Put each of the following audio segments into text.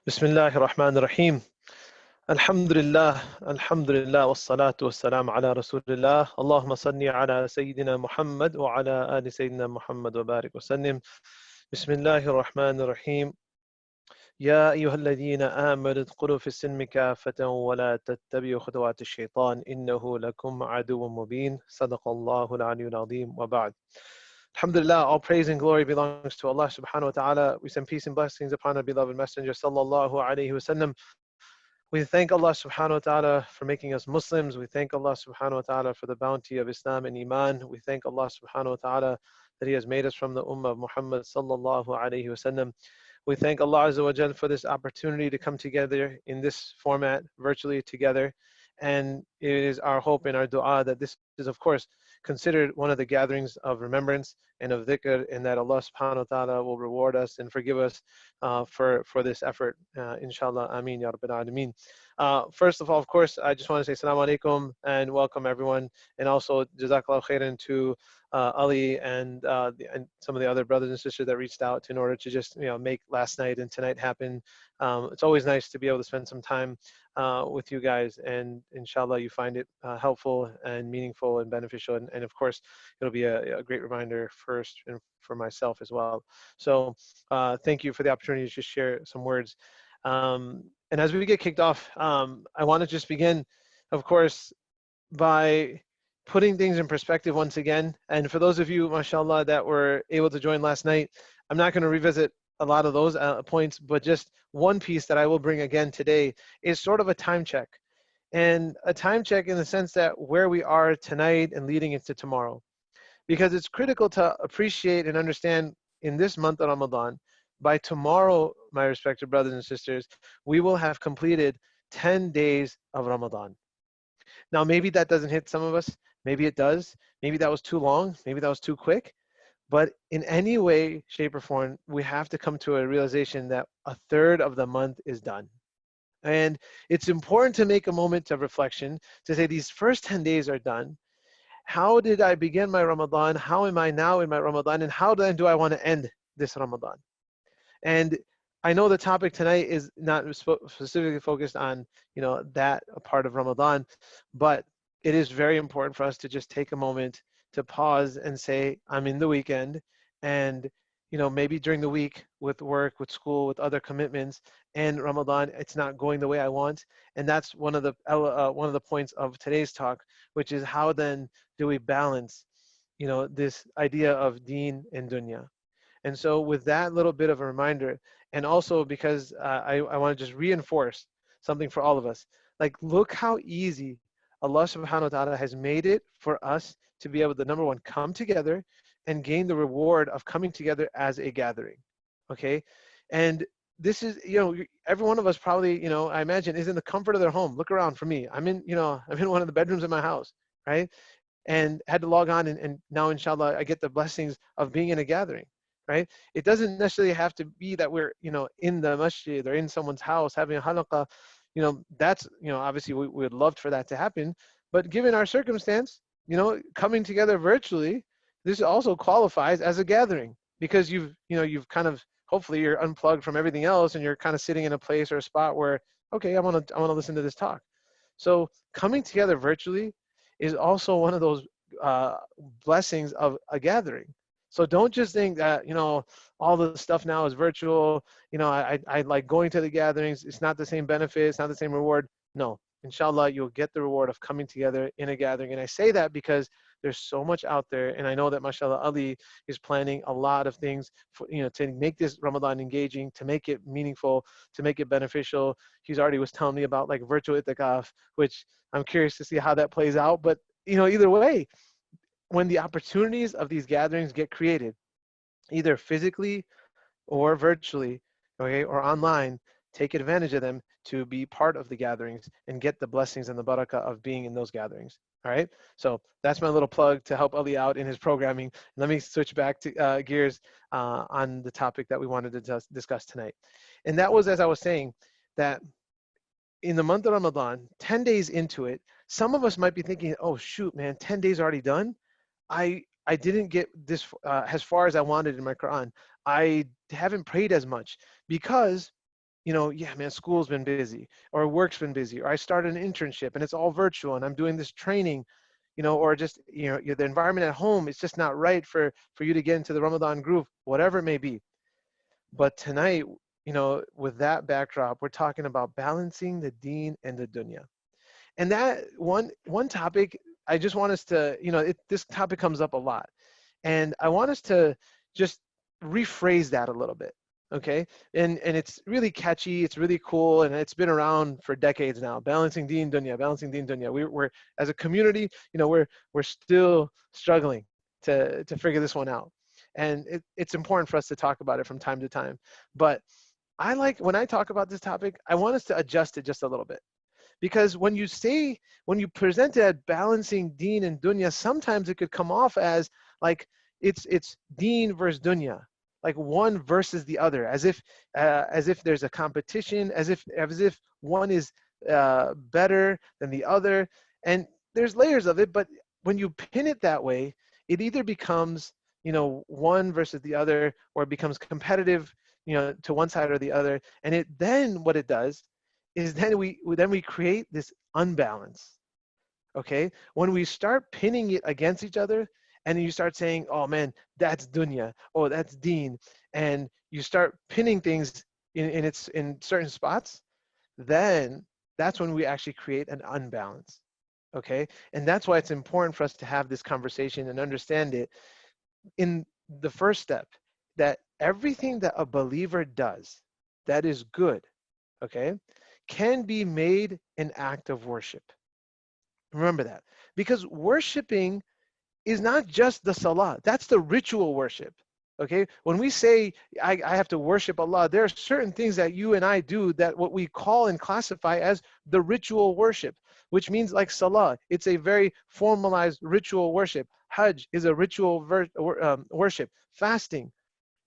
Bismillah ar-Rahman ar-Rahim. Alhamdulillah, Alhamdulillah, wassalatu wassalamu ala Rasulillah. Allahumma salli ala Sayyidina Muhammad wa ala ali Sayyidina Muhammad wa barik wa sallim. Bismillah ar-Rahman ar-Rahim. يا أيها الذين آمنوا ادخلوا في السلم كافة ولا تتبعوا خطوات الشيطان إنه لكم عدو مبين صدق الله العلي العظيم وبعد. Alhamdulillah, all praise and glory belongs to Allah subhanahu wa ta'ala. We send peace and blessings upon our beloved messenger sallallahu alayhi wa sallam. We thank Allah subhanahu wa ta'ala for making us Muslims. We thank Allah subhanahu wa ta'ala for the bounty of Islam and Iman. We thank Allah subhanahu wa ta'ala that He has made us from the ummah of Muhammad sallallahu alayhi wa sallam. We thank Allah Azza wa Jal for this opportunity to come together in this format, virtually together. And it is our hope and our dua that this is, of course, considered one of the gatherings of remembrance and of dhikr, and that Allah subhanahu wa ta'ala will reward us and forgive us for this effort. Inshallah, ameen, ya rabbil alameen. First of all, of course, I just want to say assalamu alaikum and welcome everyone. And also, jazakallah khairan to Ali and some of the other brothers and sisters that reached out in order to just make last night and tonight happen. It's always nice to be able to spend some time with you guys, and inshallah you find it helpful and meaningful and beneficial, and of course it'll be a great reminder first and for myself as well. So thank you for the opportunity to just share some words. And as we get kicked off, I want to just begin, of course, by putting things in perspective once again. And for those of you, mashallah, that were able to join last night, I'm not going to revisit a lot of those points, but just one piece that I will bring again today is sort of a time check. And a time check in the sense that where we are tonight and leading into tomorrow. Because it's critical to appreciate and understand in this month of Ramadan, by tomorrow, my respected brothers and sisters, we will have completed 10 days of Ramadan. Now, maybe that doesn't hit some of us. Maybe it does. Maybe that was too long. Maybe that was too quick. But in any way, shape, or form, we have to come to a realization that a third of the month is done. And it's important to make a moment of reflection to say these first 10 days are done. How did I begin my Ramadan? How am I now in my Ramadan? And how then do I want to end this Ramadan? And I know the topic tonight is not specifically focused on, that part of Ramadan, but it is very important for us to just take a moment to pause and say, I'm in the weekend, and maybe during the week with work, with school, with other commitments, and Ramadan, it's not going the way I want. And that's one of the points of today's talk, which is how then do we balance, this idea of Deen and Dunya. And so with that little bit of a reminder, and also because I want to just reinforce something for all of us, like look how easy Allah subhanahu wa ta'ala has made it for us to be able to, number one, come together and gain the reward of coming together as a gathering, okay? And this is, every one of us probably, I imagine is in the comfort of their home. Look around for me. I'm in one of the bedrooms in my house, right? And had to log on and now inshallah, I get the blessings of being in a gathering. Right? It doesn't necessarily have to be that we're, in the masjid or in someone's house having a halaqah. That's, obviously we would love for that to happen. But given our circumstance, coming together virtually, this also qualifies as a gathering because you've kind of, hopefully you're unplugged from everything else and you're kind of sitting in a place or a spot where, okay, I want to listen to this talk. So coming together virtually is also one of those blessings of a gathering. So don't just think that, all the stuff now is virtual. I like going to the gatherings. It's not the same benefit. It's not the same reward. No, inshallah, you'll get the reward of coming together in a gathering. And I say that because there's so much out there. And I know that, mashallah, Ali is planning a lot of things for, to make this Ramadan engaging, to make it meaningful, to make it beneficial. He's already was telling me about like virtual itikaf, which I'm curious to see how that plays out. But, either way, when the opportunities of these gatherings get created, either physically or virtually, okay, or online, take advantage of them to be part of the gatherings and get the blessings and the barakah of being in those gatherings. All right, so that's my little plug to help Ali out in his programming. Let me switch back to gears on the topic that we wanted to discuss tonight. And that was, as I was saying, that in the month of Ramadan, 10 days into it, some of us might be thinking, oh shoot, man, 10 days already done? I I didn't get this as far as I wanted in my Quran. I haven't prayed as much because, yeah, man, school's been busy or work's been busy, or I started an internship and it's all virtual and I'm doing this training, or just, the environment at home is just not right for you to get into the Ramadan groove, whatever it may be. But tonight, with that backdrop, we're talking about balancing the deen and the dunya. And that one topic, I just want us to, this topic comes up a lot. And I want us to just rephrase that a little bit. Okay. And it's really catchy, it's really cool, and it's been around for decades now. Balancing deen dunya, balancing deen dunya. We're as a community, we're still struggling to figure this one out. And it's important for us to talk about it from time to time. But when I talk about this topic, I want us to adjust it just a little bit. Because when you present it as balancing deen and dunya, sometimes it could come off as like it's deen versus dunya, like one versus the other, as if there's a competition, as if one is better than the other. And there's layers of it, but when you pin it that way, it either becomes, one versus the other, or it becomes competitive, to one side or the other. And then what it does is then we create this unbalance. Okay, when we start pinning it against each other, and you start saying, oh man, that's dunya, oh that's deen, and you start pinning things in certain spots, then that's when we actually create an unbalance. Okay, and that's why it's important for us to have this conversation and understand it in the first step, that everything that a believer does that is good, okay, can be made an act of worship. Remember that. Because worshiping is not just the salah. That's the ritual worship. Okay? When we say, I have to worship Allah, there are certain things that you and I do that what we call and classify as the ritual worship, which means like salah. It's a very formalized ritual worship. Hajj is a ritual worship. Fasting.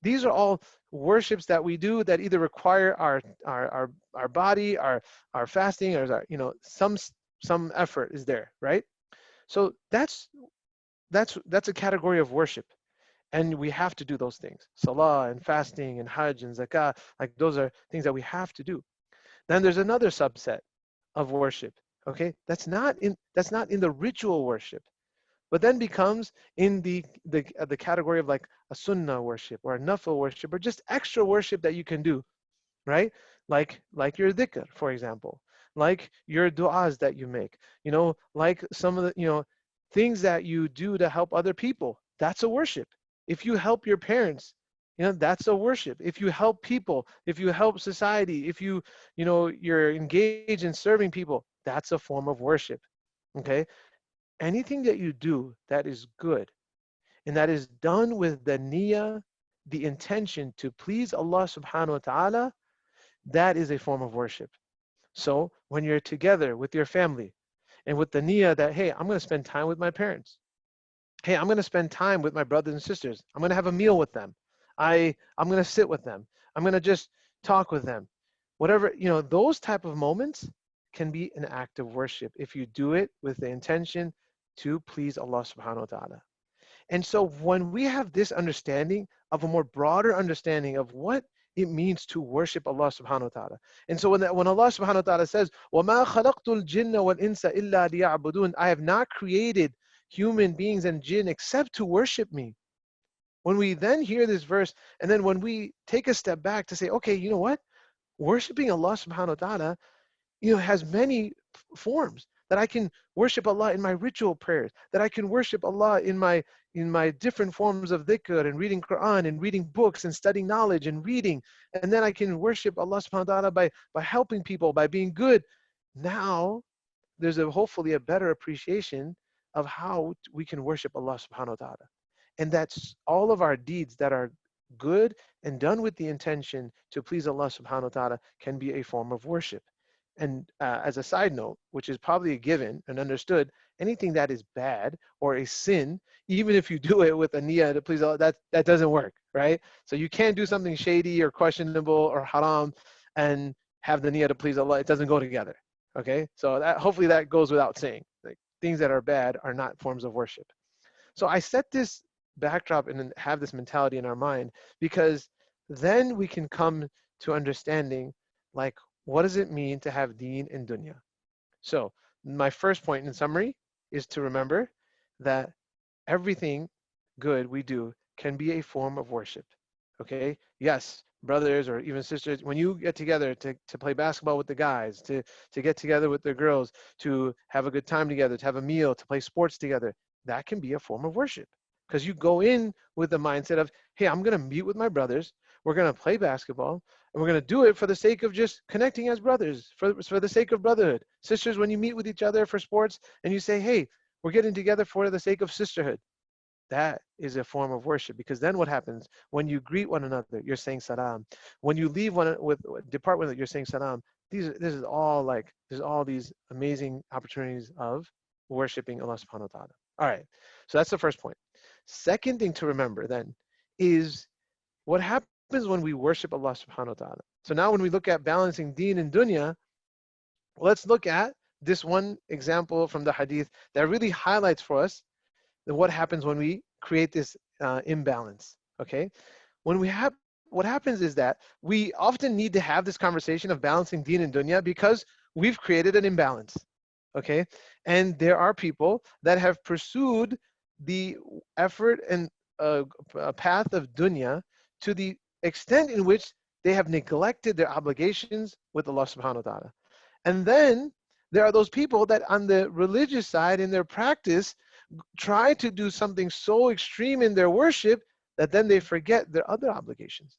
These are all worships that we do that either require our body, our fasting, or some effort is there, right? So that's a category of worship, and we have to do those things. Salah and fasting and Hajj and Zakah, like those are things that we have to do. Then there's another subset of worship, okay? That's not in the ritual worship, but then becomes in the category of like a sunnah worship or a nafil worship, or just extra worship that you can do, right? Like your dhikr, for example, like your du'as that you make, like some of the, things that you do to help other people. That's a worship. If you help your parents, that's a worship. If you help people, if you help society, if you're engaged in serving people, that's a form of worship, okay? Anything that you do that is good and that is done with the niyyah, the intention to please Allah subhanahu wa ta'ala, that is a form of worship. So when you're together with your family and with the niyyah that, hey, I'm going to spend time with my parents. Hey, I'm going to spend time with my brothers and sisters. I'm going to have a meal with them. I'm going to sit with them. I'm going to just talk with them. Whatever, those type of moments can be an act of worship if you do it with the intention to please Allah subhanahu wa ta'ala. And so when we have this understanding of a more broader understanding of what it means to worship Allah subhanahu wa ta'ala. And so when Allah subhanahu wa ta'ala says, وَمَا خَلَقْتُ الْجِنَّ وَالْإِنسَ إِلَّا لِيَعْبُدُونَ, I have not created human beings and jinn except to worship me. When we then hear this verse, and then when we take a step back to say, okay, you know what? Worshiping Allah subhanahu wa ta'ala, has many forms. That I can worship Allah in my ritual prayers, that I can worship Allah in my different forms of dhikr and reading Quran and reading books and studying knowledge and reading. And then I can worship Allah subhanahu wa ta'ala by helping people, by being good. Now there's hopefully a better appreciation of how we can worship Allah subhanahu wa ta'ala. And that's all of our deeds that are good and done with the intention to please Allah subhanahu wa ta'ala can be a form of worship. And as a side note, which is probably a given and understood, anything that is bad or a sin, even if you do it with a niyyah to please Allah, that doesn't work, right? So you can't do something shady or questionable or haram and have the niyyah to please Allah. It doesn't go together, okay? So hopefully that goes without saying. Like, things that are bad are not forms of worship. So I set this backdrop and have this mentality in our mind, because then we can come to understanding, like, what does it mean to have Deen and Dunya? So my first point in summary is to remember that everything good we do can be a form of worship. Okay? Yes, brothers or even sisters, when you get together to play basketball with the guys, to get together with the girls, to have a good time together, to have a meal, to play sports together, that can be a form of worship. Because you go in with the mindset of, hey, I'm going to meet with my brothers, we're going to play basketball, and we're going to do it for the sake of just connecting as brothers, for the sake of brotherhood. Sisters, when you meet with each other for sports and you say, hey, we're getting together for the sake of sisterhood, that is a form of worship. Because then what happens when you greet one another, you're saying salam. When you leave one with depart with it, you're saying salam. This is all like, there's all these amazing opportunities of worshiping Allah subhanahu wa ta'ala. All right, so that's the first point. Second thing to remember then is what happens when we worship Allah subhanahu wa ta'ala. So now when we look at balancing deen and dunya, let's look at this one example from the hadith that really highlights for us what happens when we create this imbalance. Okay, when we have, what happens is that we often need to have this conversation of balancing deen and dunya because we've created an imbalance. Okay, and there are people that have pursued the effort and a path of dunya to the extent in which they have neglected their obligations with Allah subhanahu wa ta'ala. And then there are those people that on the religious side in their practice try to do something so extreme in their worship that then they forget their other obligations,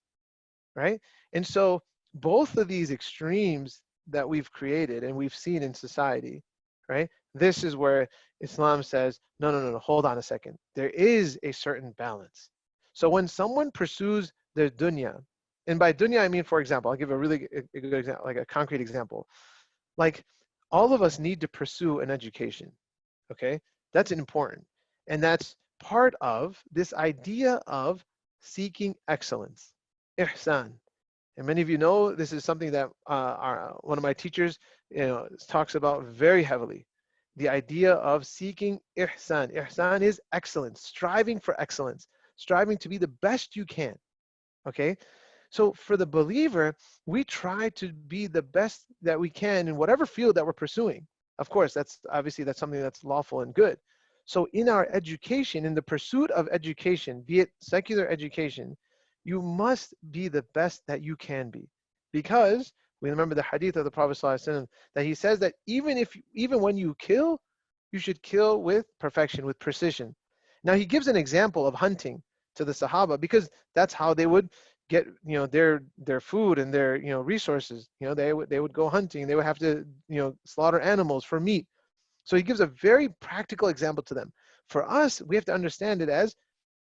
right? And so both of these extremes that we've created and we've seen in society, right? This is where Islam says, no, hold on a second. There is a certain balance. So when someone pursues their dunya, and by dunya I mean, for example, I'll give a really a good example, like a concrete example. Like, all of us need to pursue an education, okay? That's important. And that's part of this idea of seeking excellence, ihsan. And many of you know this is something that one of my teachers, talks about very heavily. The idea of seeking ihsan. Ihsan is excellence, striving for excellence, striving to be the best you can, okay? So for the believer, we try to be the best that we can in whatever field that we're pursuing. Of course, that's something that's lawful and good. So in our education, in the pursuit of education, be it secular education, you must be the best that you can be. Because we remember the hadith of the Prophet ﷺ, that he says that even when you kill, you should kill with perfection, with precision. Now he gives an example of hunting to the Sahaba because that's how they would get their food and their resources. They would go hunting, they would have to slaughter animals for meat. So he gives a very practical example to them. For us, we have to understand it as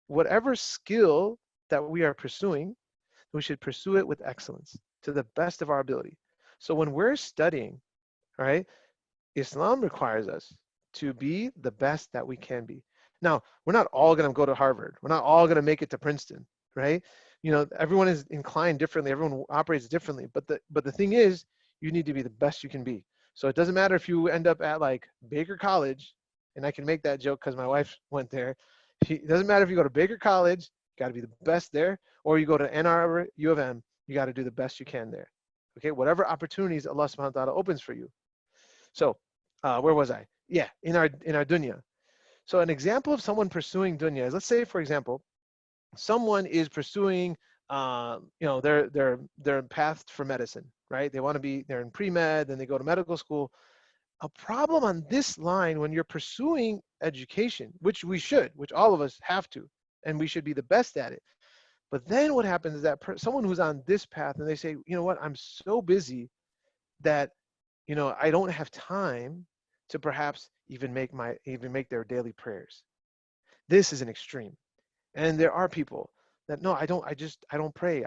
whatever skill that we are pursuing, we should pursue it with excellence to the best of our ability. So when we're studying, right, Islam requires us to be the best that we can be. Now, we're not all going to go to Harvard. We're not all going to make it to Princeton, right? Everyone is inclined differently. Everyone operates differently. But the thing is, you need to be the best you can be. So it doesn't matter if you end up at like Baker College, and I can make that joke because my wife went there. It doesn't matter if you go to Baker College, you got to be the best there, or you go to Ann Arbor, U of M, you got to do the best you can there. Okay, whatever opportunities Allah subhanahu wa ta'ala opens for you. So where was I? Yeah, in our dunya. So an example of someone pursuing dunya is, let's say, for example, someone is pursuing their path for medicine, right? They're in pre-med, then they go to medical school. A problem on this line when you're pursuing education, which all of us have to, and we should be the best at it. But then what happens is that someone who's on this path and they say, you know what, I'm so busy that I don't have time to perhaps even make their daily prayers. This is an extreme. And there are people that, no, I don't pray.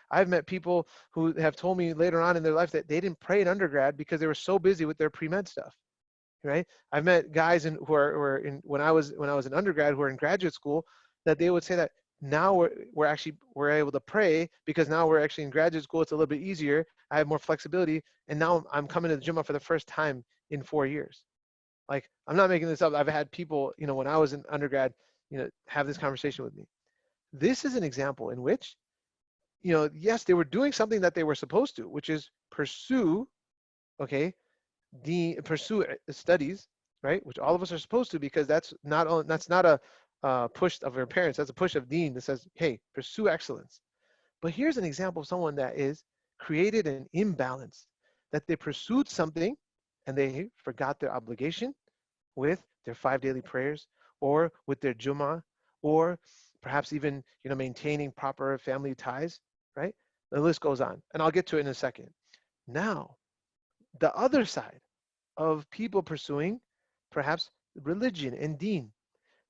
I've met people who have told me later on in their life that they didn't pray in undergrad because they were so busy with their pre-med stuff, right? I've met guys when I was an undergrad who are in graduate school, that they would say that now we're able to pray because now we're actually in graduate school. It's a little bit easier. I have more flexibility. And now I'm coming to the Jummah for the first time in 4 years. Like, I'm not making this up. I've had people, when I was in undergrad, have this conversation with me. This is an example in which, yes, they were doing something that they were supposed to, which is pursue, okay, pursue studies, right? Which all of us are supposed to, because that's not a push of our parents. That's a push of Deen that says, hey, pursue excellence. But here's an example of someone that is created an imbalance, that they pursued something and they forgot their obligation with their 5 daily prayers, or with their Jummah, or perhaps even maintaining proper family ties, right? The list goes on, and I'll get to it in a second. Now, the other side of people pursuing perhaps religion and Deen.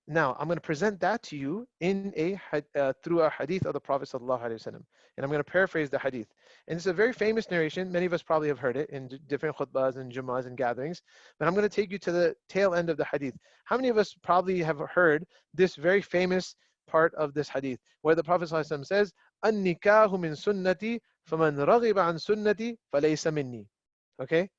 Now, I'm going to present that to you through a hadith of the Prophet sallallahu alaihi wasallam, and I'm going to paraphrase the hadith. And it's a very famous narration. Many of us probably have heard it in different khutbahs and jummahs and gatherings. But I'm going to take you to the tail end of the hadith. How many of us probably have heard this very famous part of this hadith, where the Prophet sallallahu alaihi wasallam says, "An-nikahu min sunnati, faman raghiba an sunnati, falaysa minni." Okay,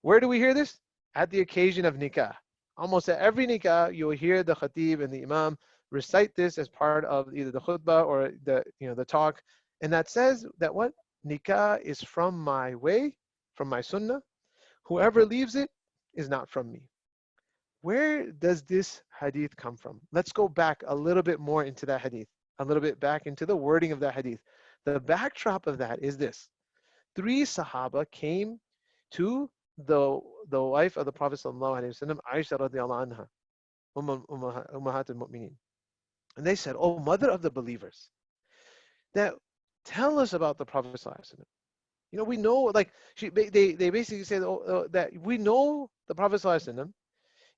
where do we hear this? At the occasion of nikah. Almost at every nikah, you will hear the khatib and the imam recite this as part of either the khutbah or the talk, and that says that what? Nikah is from my way, from my sunnah. Whoever leaves it is not from me. Where does this hadith come from? Let's go back a little bit more into that hadith, a little bit back into the wording of that hadith. The backdrop of that is this: 3 Sahaba came to the wife of the Prophet sallallahu alaihi wasallam, Aisha radiallahu anha, Ummahat al-Mu'mineen, and they said, "Oh, mother of the believers, that tell us about the Prophet sallallahu alaihi wasallam. We know, like they basically say that we know the Prophet sallallahu alaihi wasallam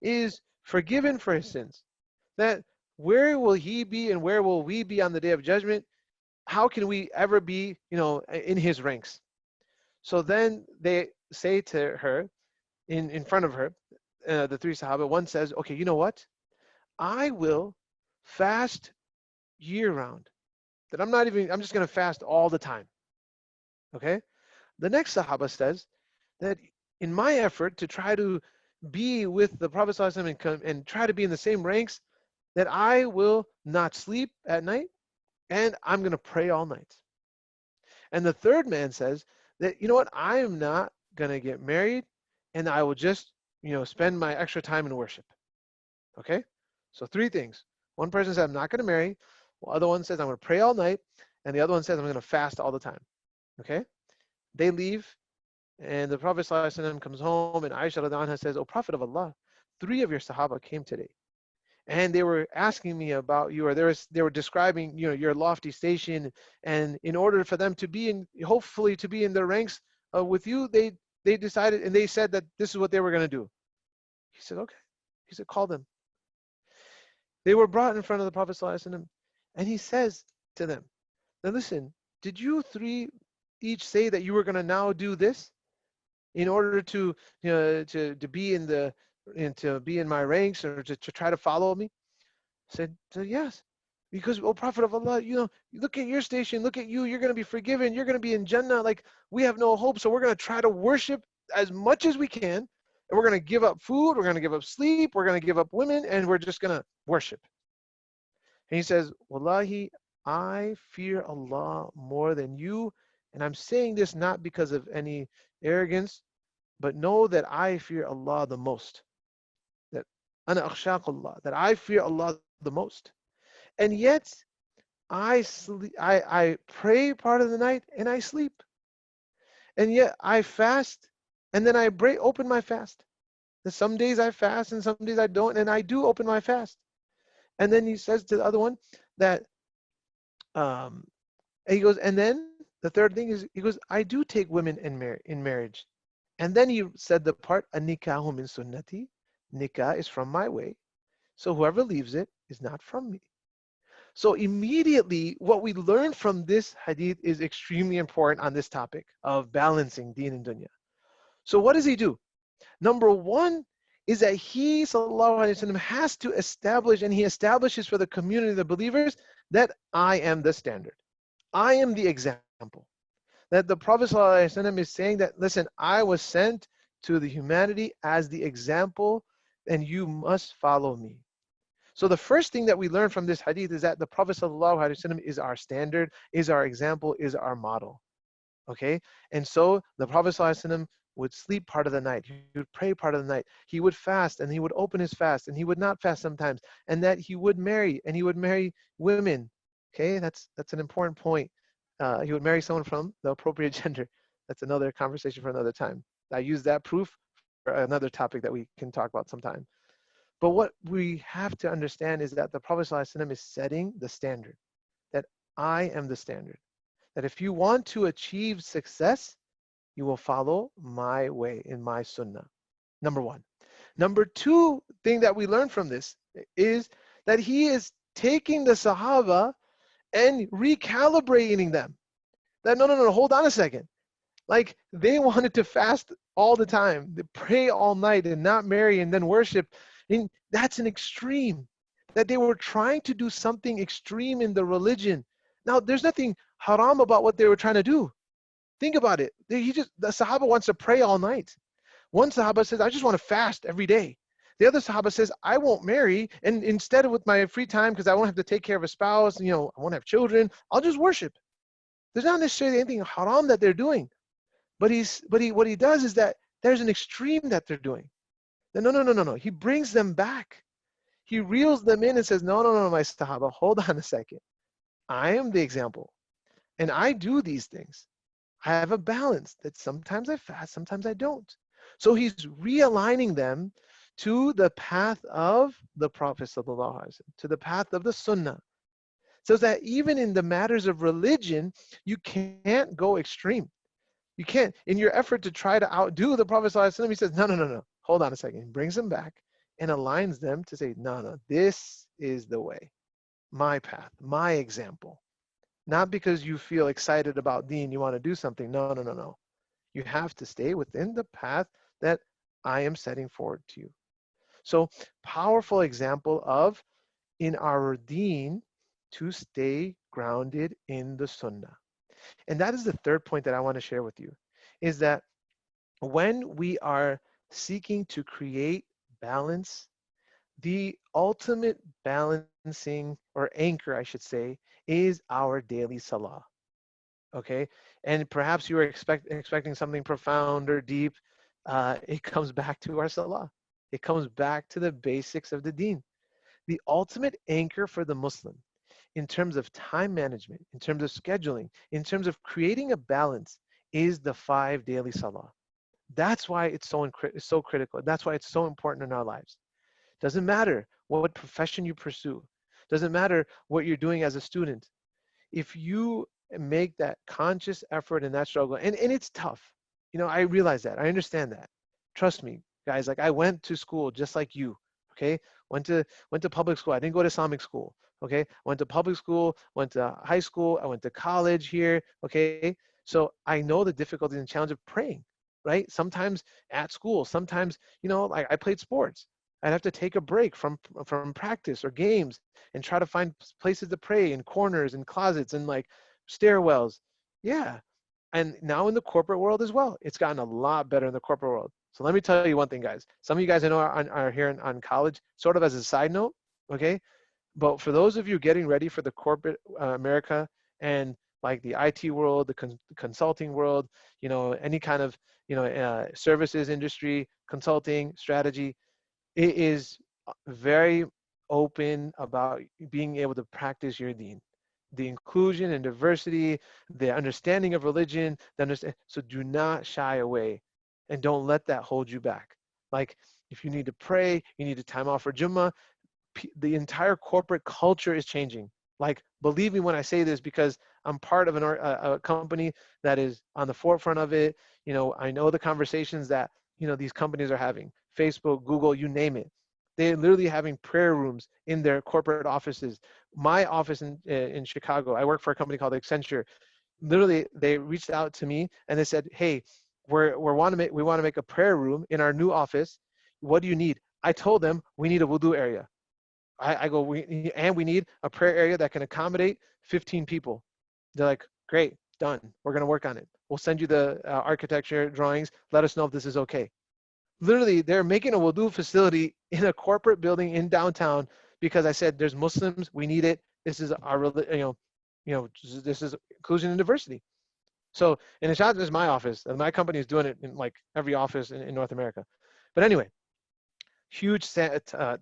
is forgiven for his sins. That where will he be and where will we be on the day of judgment? How can we ever be, in his ranks?" So then they say to her, in front of her, the 3 Sahaba, one says, "Okay, you know what? I will fast year round. That I'm just going to fast all the time." Okay? The next Sahaba says that in my effort to try to be with the Prophet ﷺ and try to be in the same ranks, that I will not sleep at night and I'm going to pray all night. And the third man says that, you know what, I am not going to get married and I will just, spend my extra time in worship. Okay? So 3 things. One person says, I'm not going to marry. The other one says, I'm going to pray all night. And the other one says, I'm going to fast all the time. Okay? They leave, and the Prophet ﷺ comes home, and Aisha radhiallahu anha says, "O Prophet of Allah, 3 of your Sahaba came today, and they were asking me about you, or they were describing, your lofty station, and in order for them to be hopefully to be in their ranks with you, they decided, and they said that this is what they were going to do." He said, "Okay." He said, "Call them." They were brought in front of the Prophet ﷺ, and he says to them, "Now listen, did you 3 each say that you were going to now do this in order to to be in my ranks, or to try to follow me?" Said, "Yes." Because, "Oh Prophet of Allah, look at your station, look at you, you're going to be forgiven, you're going to be in Jannah, like we have no hope, so we're going to try to worship as much as we can, and we're going to give up food, we're going to give up sleep, we're going to give up women, and we're just going to worship." And he says, "Wallahi, I fear Allah more than you, and I'm saying this not because of any arrogance, but know that I fear Allah the most. That ana akhshaqullah, that I fear Allah the most. And yet I pray part of the night and I sleep. And yet I fast and then I open my fast. And some days I fast and some days I don't, and I do open my fast." And then he says to the other one that and he goes, and then the third thing is, he goes, "I do take women in marriage." And then he said the part, "An-nikahu min sunnati," nikah is from my way. So whoever leaves it is not from me. So immediately what we learn from this hadith is extremely important on this topic of balancing Deen and Dunya. So what does he do? Number 1 is that he, sallallahu alaihi wasallam, has to establish, and he establishes for the community of the believers, that I am the standard. I am the example. That the Prophet ﷺ is saying that, listen, I was sent to the humanity as the example, and you must follow me. So the first thing that we learn from this hadith is that the Prophet ﷺ is our standard, is our example, is our model. Okay? And so the Prophet ﷺ would sleep part of the night. He would pray part of the night. He would fast and he would open his fast and he would not fast sometimes. And that he would marry and he would marry women. Okay? That's an important point. He would marry someone from the appropriate gender. That's another conversation for another time. I use that proof for another topic that we can talk about sometime. But what we have to understand is that the Prophet ﷺ is setting the standard, that I am the standard. That if you want to achieve success, you will follow my way in my sunnah. Number one. Number two thing that we learn from this is that he is taking the Sahaba and recalibrating them. That no, hold on a second. Like they wanted to fast all the time, they pray all night and not marry and then worship. And that's an extreme. That they were trying to do something extreme in the religion. Now, there's nothing haram about what they were trying to do. Think about it. The Sahaba wants to pray all night. One Sahaba says, I just want to fast every day. The other Sahaba says, I won't marry, and instead of with my free time, because I won't have to take care of a spouse, I won't have children, I'll just worship. There's not necessarily anything haram that they're doing. But what he does is that there's an extreme that they're doing. No. He brings them back. He reels them in and says, no, my Sahaba, hold on a second. I am the example. And I do these things. I have a balance that sometimes I fast, sometimes I don't. So he's realigning them to the path of the Prophet ﷺ, to the path of the Sunnah. So that even in the matters of religion, you can't go extreme. You can't, in your effort to try to outdo the Prophet ﷺ, he says, no. Hold on a second. He brings them back and aligns them to say, no, this is the way, my path, my example. Not because you feel excited about Deen, you want to do something. No. You have to stay within the path that I am setting forward to you. So, powerful example of in our Deen to stay grounded in the Sunnah. And that is the third point that I want to share with you, is that when we are seeking to create balance, the ultimate balancing or anchor, I should say, is our daily salah. Okay, and perhaps you are expecting something profound or deep. It comes back to our salah. It comes back to the basics of the Deen. The ultimate anchor for the Muslim in terms of time management, in terms of scheduling, in terms of creating a balance is the 5 daily salah. That's why it's so critical. That's why it's so important in our lives. Doesn't matter what profession you pursue. Doesn't matter what you're doing as a student. If you make that conscious effort and that struggle, and it's tough. I realize that. I understand that. Trust me, guys. Like I went to school just like you. Okay, went to public school. I didn't go to Islamic school. Okay, went to public school, went to high school, I went to college here. Okay, so I know the difficulties and challenge of praying. Right? Sometimes at school, sometimes like I played sports. I'd have to take a break from practice or games and try to find places to pray in corners and closets and like stairwells. Yeah. And now in the corporate world as well, it's gotten a lot better in the corporate world. So let me tell you one thing, guys. Some of you guys I know are here on college, sort of as a side note, okay? But for those of you getting ready for the corporate America and like the IT world, the consulting world, any kind of, services industry, consulting, strategy, it is very open about being able to practice your Deen. The inclusion and diversity, the understanding of religion, so do not shy away and don't let that hold you back. Like if you need to pray, you need to time off for Jummah, the entire corporate culture is changing. Like, believe me when I say this, because I'm part of a company that is on the forefront of it. I know the conversations that, these companies are having. Facebook, Google, you name it. They're literally having prayer rooms in their corporate offices. My office in Chicago, I work for a company called Accenture. Literally, they reached out to me and they said, hey, we want to make a prayer room in our new office. What do you need? I told them we need a wudu area. I go, we need a prayer area that can accommodate 15 people. They're like, great, done. We're going to work on it. We'll send you the architecture drawings. Let us know if this is okay. Literally, they're making a wudu facility in a corporate building in downtown because I said there's Muslims, we need it. This is our, this is inclusion and diversity. So, and it's not just my office. My company is doing it in like every office in North America. But anyway, huge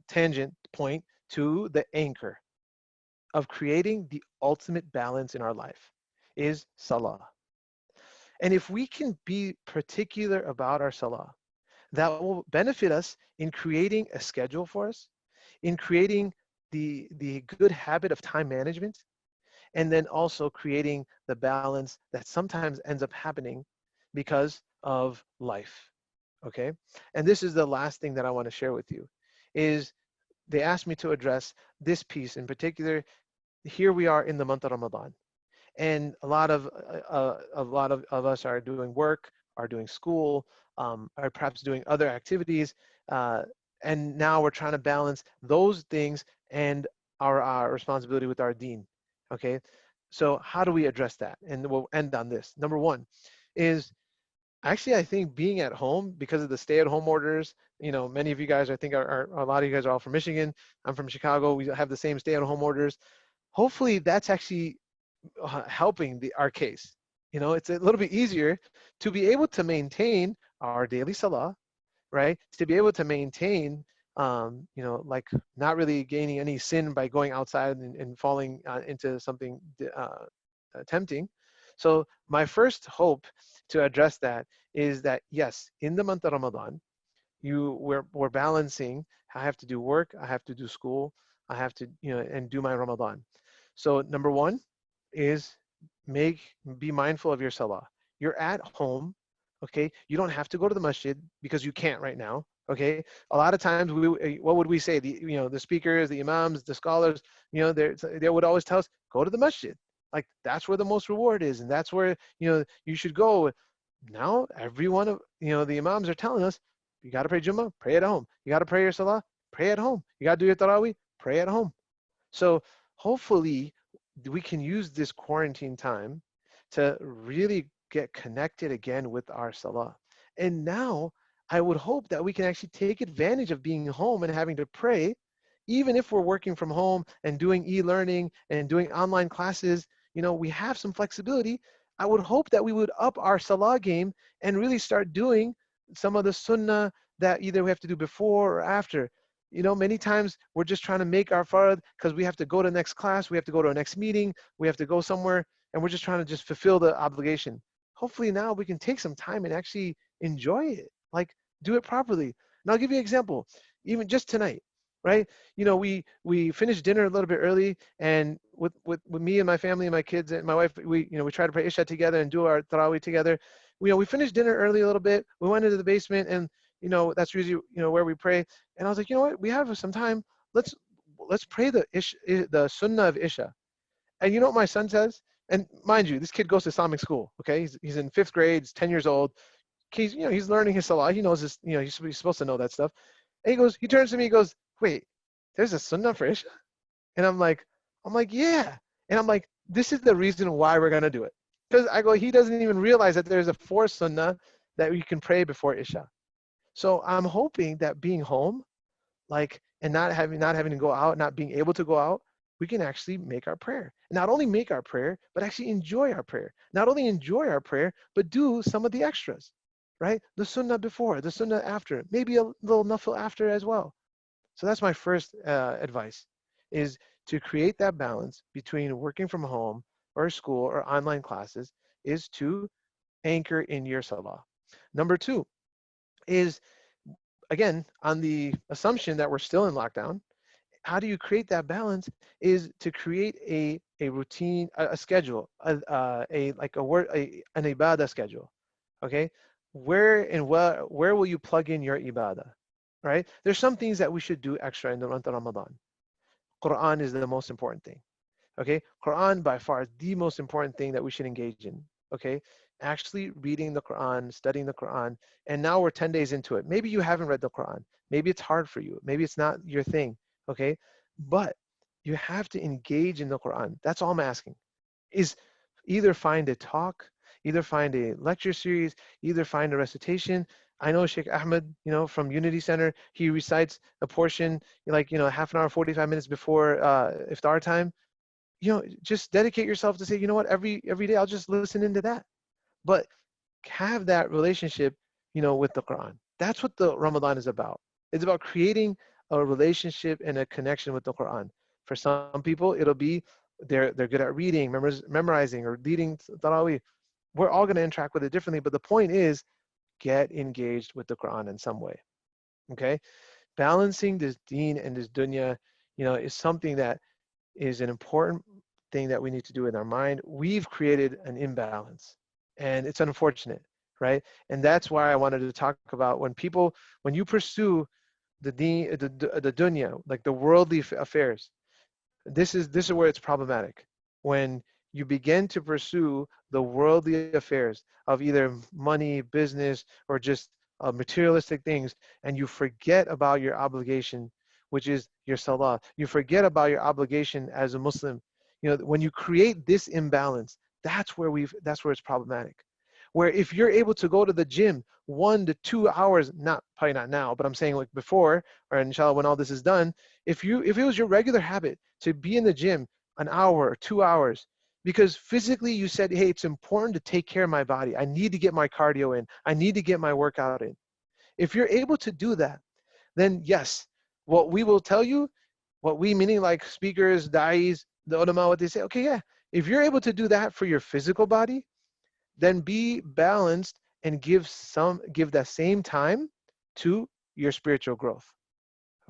tangent point to the anchor of creating the ultimate balance in our life is salah. And if we can be particular about our salah, that will benefit us in creating a schedule for us, in creating the good habit of time management, and then also creating the balance that sometimes ends up happening because of life. Okay? And this is the last thing that I want to share with you is they asked me to address this piece in particular. Here we are in the month of Ramadan, and a lot of us are doing work, are doing school, are perhaps doing other activities, uh, and now we're trying to balance those things and our responsibility with our Deen. Okay, so how do we address that? And we'll end on this. Number one is actually, I think being at home because of the stay-at-home orders. Many of you guys, I think, are a lot of you guys are all from Michigan. I'm from Chicago. We have the same stay-at-home orders. Hopefully, that's actually helping our case. It's a little bit easier to be able to maintain our daily salah, right? To be able to maintain, like not really gaining any sin by going outside and falling into something tempting. So my first hope to address that is that, yes, in the month of Ramadan, we're balancing. I have to do work, I have to do school, I have to, and do my Ramadan. So number one is be mindful of your salah. You're at home, okay? You don't have to go to the masjid because you can't right now, okay? A lot of times what would we say? The speakers, the imams, the scholars, they would always tell us, go to the masjid. Like that's where the most reward is, and that's where you should go. Now every one of the imams are telling us, you got to pray Jummah, pray at home. You got to pray your salah, pray at home. You got to do your tarawih, pray at home. So hopefully we can use this quarantine time to really get connected again with our salah. And now I would hope that we can actually take advantage of being home and having to pray, even if we're working from home and doing e-learning and doing online classes. We have some flexibility. I would hope that we would up our salah game and really start doing some of the sunnah that either we have to do before or after. Many times we're just trying to make our fard because we have to go to the next class, we have to go to our next meeting, we have to go somewhere, and we're just trying to just fulfill the obligation. Hopefully now we can take some time and actually enjoy it, like do it properly. And I'll give you an example, even just tonight, right? We finished dinner a little bit early, and with me and my family and my kids and my wife, we try to pray Isha together and do our Tarawih together. We finished dinner early a little bit. We went into the basement, and that's usually where we pray. And I was like, you know what? We have some time. Let's pray the Sunnah of Isha. And you know what my son says? And mind you, this kid goes to Islamic school. Okay, he's in 5th grade. He's 10 years old. He's learning his salah. He knows this. He's supposed to know that stuff. And he turns to me. He goes, wait, there's a Sunnah for Isha? And I'm like, yeah. And I'm like, this is the reason why we're gonna do it. Because I go, he doesn't even realize that there's a 4th Sunnah that you can pray before Isha. So I'm hoping that being home, and not having to go out, not being able to go out, we can actually make our prayer. Not only make our prayer, but actually enjoy our prayer. Not only enjoy our prayer, but do some of the extras, right? The sunnah before, the sunnah after, maybe a little nafil after as well. So that's my first advice, is to create that balance between working from home or school or online classes, is to anchor in your salah. Number two is, again, on the assumption that we're still in lockdown, how do you create that balance is to create a routine, a schedule, an ibadah schedule. Okay, where will you plug in your ibadah? Right? There's some things that we should do extra in the month of Ramadan. Quran is the most important thing. Okay, Quran by far is the most important thing that we should engage in. Okay, actually reading the Quran, studying the Quran, and now we're 10 days into it. Maybe you haven't read the Quran. Maybe it's hard for you. Maybe it's not your thing. Okay, but you have to engage in the Quran. That's all I'm asking. Is either find a talk, either find a lecture series, either find a recitation, I know Sheikh Ahmed, from Unity Center, he recites a portion like, half an hour, 45 minutes before iftar time. Just dedicate yourself to say, you know what, every day I'll just listen into that. But have that relationship, with the Quran. That's what the Ramadan is about. It's about creating a relationship and a connection with the Quran. For some people, it'll be they're good at reading, memorizing, or leading Taraweeh. We're all going to interact with it differently, but the point is get engaged with the Quran in some way. Okay, balancing this Deen and this Dunya, is something that is an important thing that we need to do in our mind. We've created an imbalance, and it's unfortunate, right? And that's why I wanted to talk about when you pursue the Deen, the Dunya, like the worldly affairs. This is where it's problematic. When you begin to pursue the worldly affairs of either money, business, or just materialistic things, and you forget about your obligation, which is your salah. You forget about your obligation as a Muslim. When you create this imbalance, that's where it's problematic. Where if you're able to go to the gym 1 to 2 hours, probably not now, but I'm saying like before, or inshallah when all this is done, if it was your regular habit to be in the gym an hour or 2 hours, because physically you said, hey, it's important to take care of my body. I need to get my cardio in. I need to get my workout in. If you're able to do that, then yes, what we will tell you, what we meaning like speakers, da'is, the ulama, what they say, okay, yeah, if you're able to do that for your physical body, then be balanced and give that same time to your spiritual growth.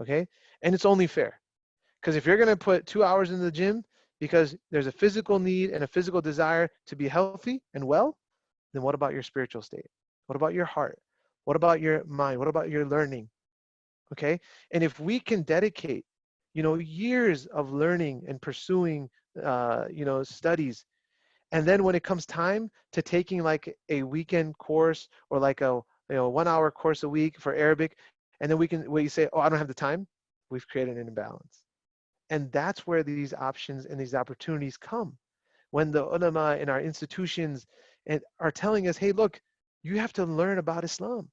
Okay? And it's only fair. Because if you're going to put 2 hours in the gym because there's a physical need and a physical desire to be healthy and well, then what about your spiritual state? What about your heart? What about your mind? What about your learning? Okay? And if we can dedicate, years of learning and pursuing, studies, and then when it comes time to taking like a weekend course or like a 1 hour course a week for Arabic, and then we say, oh, I don't have the time, we've created an imbalance. And that's where these options and these opportunities come. When the ulama in our institutions are telling us, hey, look, you have to learn about Islam.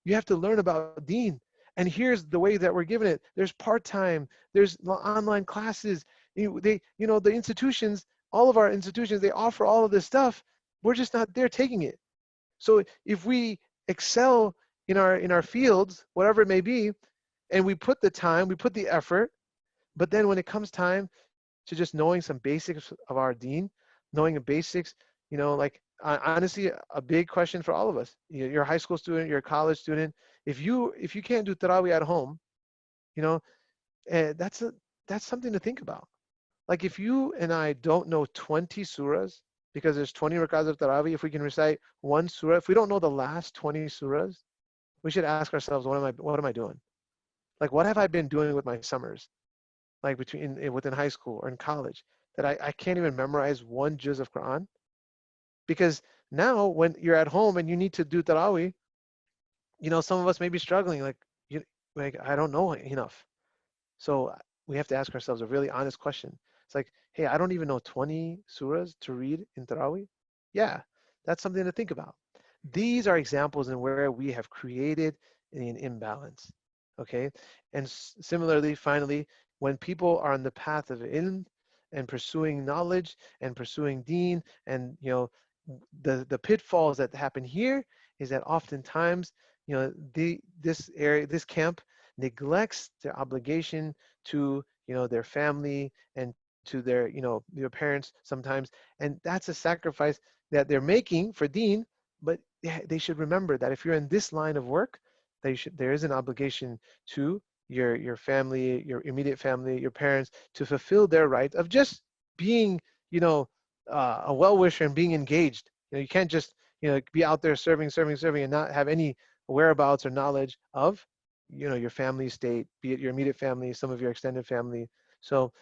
You have to learn about Deen. And here's the way that we're giving it. There's part-time, there's online classes. The institutions, all of our institutions, they offer all of this stuff. We're just not there taking it. So if we excel in our fields, whatever it may be, and we put the time, we put the effort, but then when it comes time to just knowing some basics of our Deen, knowing the basics, like honestly, a big question for all of us. You're a high school student, you're a college student. If you can't do Taraweeh at home, you know, that's something to think about. Like if you and I don't know 20 surahs, because there's 20 rakats of Taraweeh, if we can recite one surah, if we don't know the last 20 surahs, we should ask ourselves, what am I doing? Like what have I been doing with my summers? Like within high school or in college, that I can't even memorize one juz of Quran? Because now when you're at home and you need to do Taraweeh, some of us may be struggling, you, like I don't know enough. So we have to ask ourselves a really honest question. It's like, hey, I don't even know 20 surahs to read in Taraweeh. Yeah, that's something to think about. These are examples in where we have created an imbalance. Okay, and similarly, finally, when people are on the path of ilm and pursuing knowledge and pursuing Deen, and the pitfalls that happen here is that oftentimes this camp neglects their obligation to their family and to their parents sometimes, and that's a sacrifice that they're making for Deen. But they should remember that if you're in this line of work, there is an obligation to your family, your immediate family, your parents, to fulfill their right of just being a well-wisher and being engaged. You can't just be out there serving and not have any whereabouts or knowledge of your family state, be it your immediate family, some of your extended family. So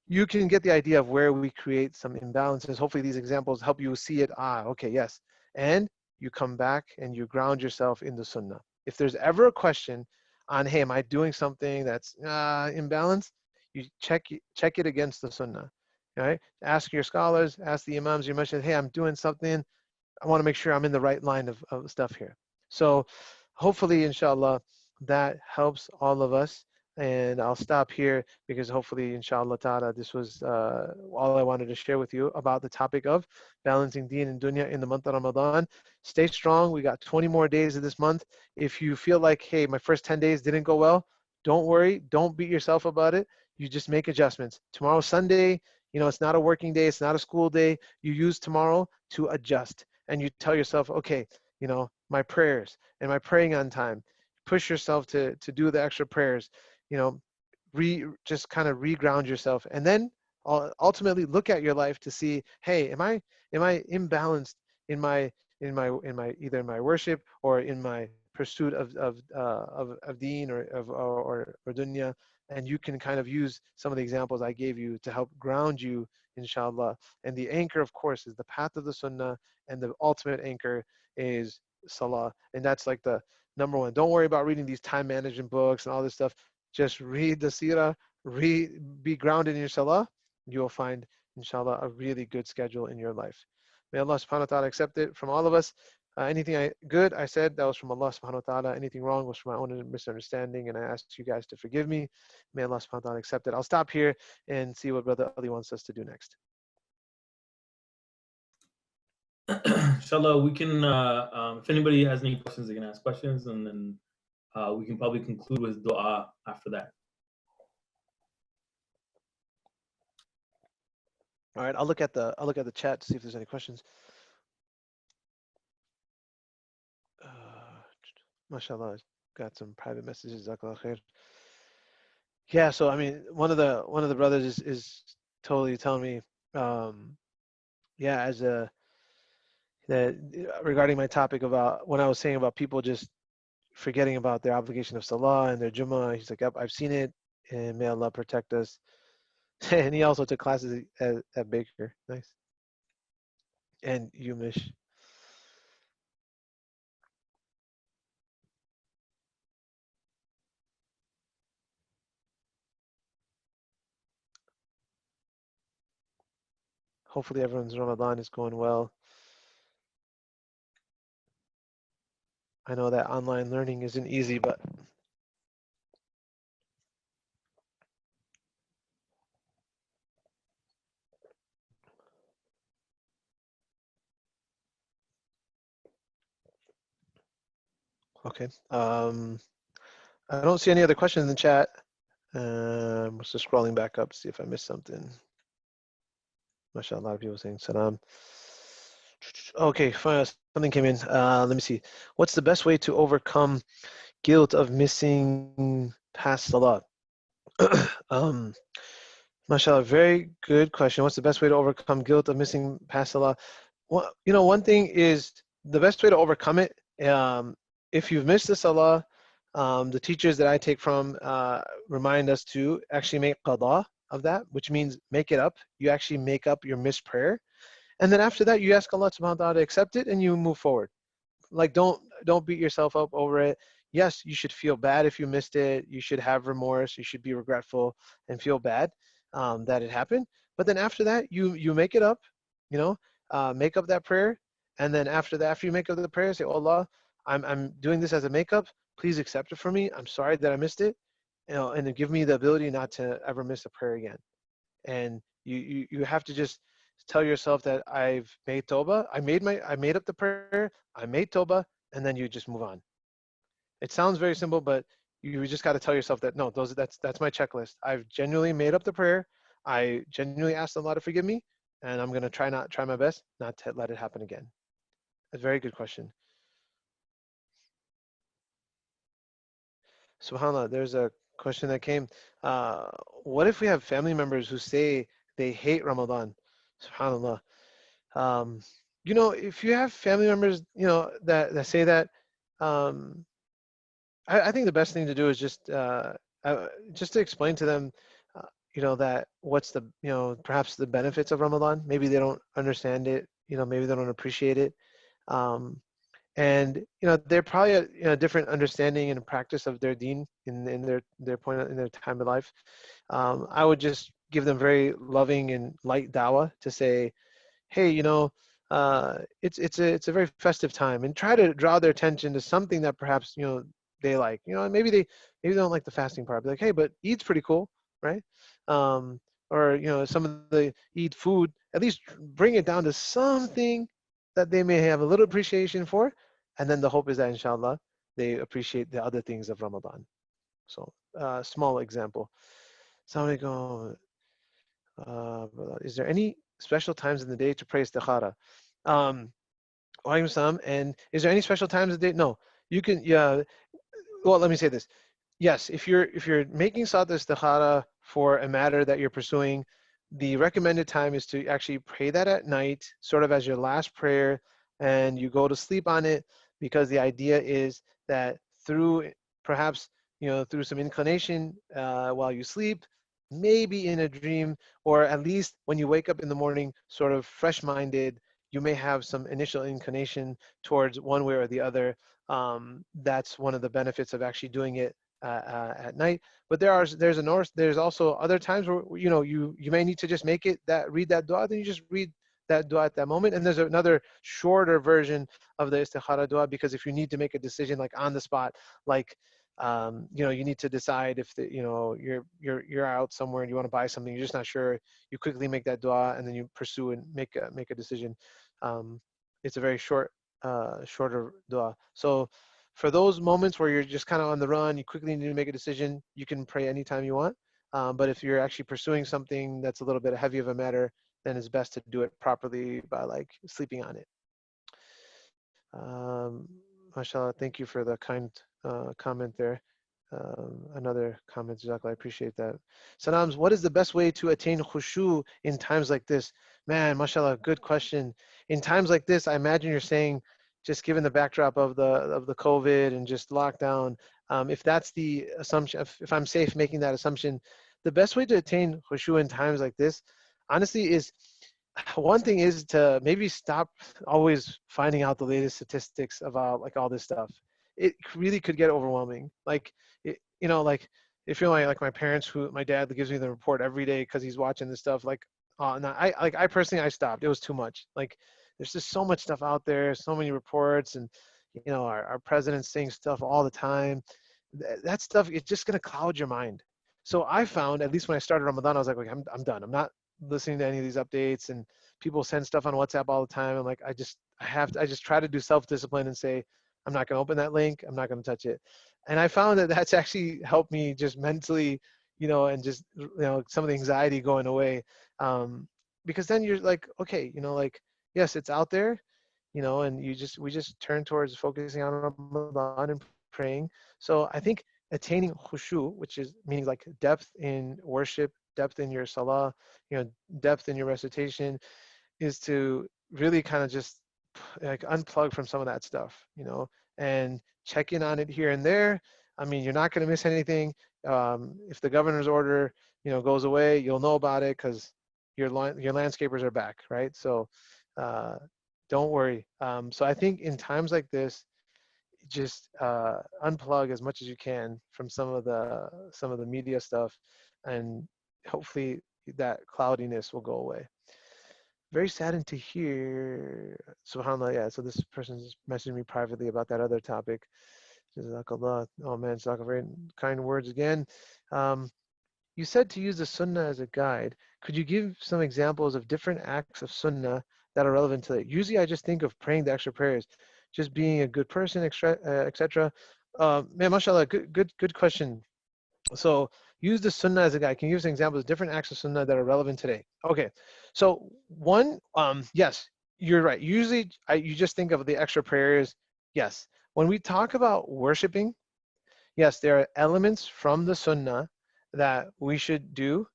you can get the idea of where we create some imbalances. Hopefully these examples help you see it. Okay, yes. And you come back and you ground yourself in the sunnah. If there's ever a question on, hey, am I doing something that's imbalanced, you check it against the sunnah. All right? Ask your scholars, ask the imams, your masjid, hey, I'm doing something. I want to make sure I'm in the right line of stuff here. So hopefully, inshallah, that helps all of us. And I'll stop here because hopefully, inshallah ta'ala, this was all I wanted to share with you about the topic of balancing deen and dunya in the month of Ramadan. Stay strong. We got 20 more days of this month. If you feel like, hey, my first 10 days didn't go well, don't worry. Don't beat yourself about it. You just make adjustments. Tomorrow's Sunday. It's not a working day. It's not a school day. You use tomorrow to adjust. And you tell yourself, okay, my prayers, am I praying on time? Push yourself to do the extra prayers. You know, just kind of reground yourself, and then ultimately look at your life to see, hey, am I imbalanced in my either in my worship or in my pursuit of deen or dunya. And you can kind of use some of the examples I gave you to help ground you, inshallah. And the anchor, of course, is the path of the sunnah, and the ultimate anchor is salah. And that's like the number one. Don't worry about reading these time management books and all this stuff. Just read the seerah, be grounded in your salah. You will find, inshallah, a really good schedule in your life. May Allah subhanahu wa ta'ala accept it from all of us. Anything good I said, that was from Allah subhanahu wa ta'ala. Anything wrong was from my own misunderstanding, and I ask you guys to forgive me. May Allah subhanahu wa ta'ala accept it. I'll stop here and see what Brother Ali wants us to do next. Inshallah, we can, if anybody has any questions, they can ask questions, and then we can probably conclude with dua after that. All right, I'll look at the chat to see if there's any questions. MashaAllah, got some private messages. Yeah, so I mean, one of the brothers is totally telling me, yeah, that regarding my topic about when I was saying about people just forgetting about their obligation of salah and their Jummah. He's like, yep, I've seen it, and may Allah protect us. And he also took classes at Baker. Nice. And Yumish. Hopefully everyone's Ramadan is going well. I know that online learning isn't easy, but okay. I don't see any other questions in the chat. I'm just scrolling back up to see if I missed something. MashaAllah, a lot of people saying salam. Okay, fine. Something came in. Let me see. What's the best way to overcome guilt of missing past salah? MashaAllah, very good question. What's the best way to overcome guilt of missing past salah? Well, one thing is the best way to overcome it. If you've missed the salah, the teachers that I take from remind us to actually make qada of that, which means make it up. You actually make up your missed prayer. And then after that, you ask Allah subhanahu wa ta'ala to accept it and you move forward. Like, don't beat yourself up over it. Yes, you should feel bad if you missed it. You should have remorse. You should be regretful and feel bad that it happened. But then after that, you make it up, make up that prayer. And then after that, after you make up the prayer, say, oh Allah, I'm doing this as a makeup. Please accept it for me. I'm sorry that I missed it. And then give me the ability not to ever miss a prayer again. And you have to just tell yourself that I've made tawbah. I made up the prayer. I made tawbah, and then you just move on. It sounds very simple, but you just got to tell yourself that no, that's my checklist. I've genuinely made up the prayer. I genuinely asked Allah to forgive me, and I'm gonna try my best not to let it happen again. A very good question. SubhanAllah, there's a question that came. What if we have family members who say they hate Ramadan? SubhanAllah. If you have family members, that say that, I think the best thing to do is just to explain to them, that what's the, perhaps the benefits of Ramadan. Maybe they don't understand it. Maybe they don't appreciate it. And they're probably a different understanding and practice of their deen in their point in their time of life. I would just give them very loving and light dawah to say, hey, it's a very festive time, and try to draw their attention to something that perhaps they like. Maybe they don't like the fasting part. Be like, hey, but Eid's pretty cool, right? Um, or some of the Eid food. At least bring it down to something that they may have a little appreciation for, and then the hope is that inshallah they appreciate the other things of Ramadan. So small example. Assalamu alaikum. Is there any special times in the day to pray istikhara? Um, Walaikum salam. And is there any special times of the day? No. You can, yeah. Well, let me say this. Yes, if you're making salat istikhara for a matter that you're pursuing, the recommended time is to actually pray that at night, sort of as your last prayer, and you go to sleep on it, because the idea is that through perhaps through some inclination while you sleep, maybe in a dream, or at least when you wake up in the morning, sort of fresh-minded, you may have some initial inclination towards one way or the other. That's one of the benefits of actually doing it at night. But there's also other times where you may need to just read that dua, then you just read that dua at that moment. And there's another shorter version of the istikhara dua, because if you need to make a decision like on the spot, like you need to decide if you're out somewhere and you want to buy something, you're just not sure, you quickly make that dua and then you pursue and make a decision. um, it's a very shorter dua. So for those moments where you're just kind of on the run, you quickly need to make a decision, you can pray anytime you want. But if you're actually pursuing something that's a little bit heavy of a matter, then it's best to do it properly by like sleeping on it. MashaAllah, thank you for the kind comment there. Another comment, Jazakallah, I appreciate that. Salams, what is the best way to attain khushu in times like this? Man, mashallah, good question. In times like this, I imagine you're saying, just given the backdrop of the COVID and just lockdown, if that's the assumption, if I'm safe making that assumption, the best way to attain khushu in times like this, honestly, is one thing is to maybe stop always finding out the latest statistics about like all this stuff. It really could get overwhelming. Like, like if you're like my parents, who my dad gives me the report every day because he's watching this stuff. Like, and I personally, I stopped. It was too much. Like, there's just so much stuff out there, so many reports, and our president's saying stuff all the time. That stuff, it's just gonna cloud your mind. So I found, at least when I started Ramadan, I was like, okay, I'm done. I'm not listening to any of these updates, and people send stuff on WhatsApp all the time. I'm like, I just try to do self-discipline and say, I'm not going to open that link. I'm not going to touch it. And I found that that's actually helped me just mentally, and just, some of the anxiety going away. Because then you're like, okay, like, yes, it's out there, and we just turn towards focusing on Ramadan and praying. So I think attaining khushu, which is meaning like depth in worship, depth in your salah, depth in your recitation, is to really kind of just like unplug from some of that stuff, and check in on it here and there. I mean, you're not going to miss anything. If the governor's order, goes away, you'll know about it because your landscapers are back, right? So uh, don't worry. So I think in times like this, just unplug as much as you can from some of the media stuff, and hopefully that cloudiness will go away. Very saddened to hear, subhanallah. Yeah, so this person just messaged me privately about that other topic. Jazakallah. Oh man, Jazakallah, very kind words again. um, you said to use the sunnah as a guide. Could you give some examples of different acts of sunnah that are relevant to it? Usually I just think of praying the extra prayers, just being a good person, etc. Man, mashallah, good question. So use the sunnah as a guide. Can you give some examples of different acts of sunnah that are relevant today? Okay, so one, yes, you're right. Usually you just think of the extra prayers. Yes, when we talk about worshiping, yes, there are elements from the sunnah that we should do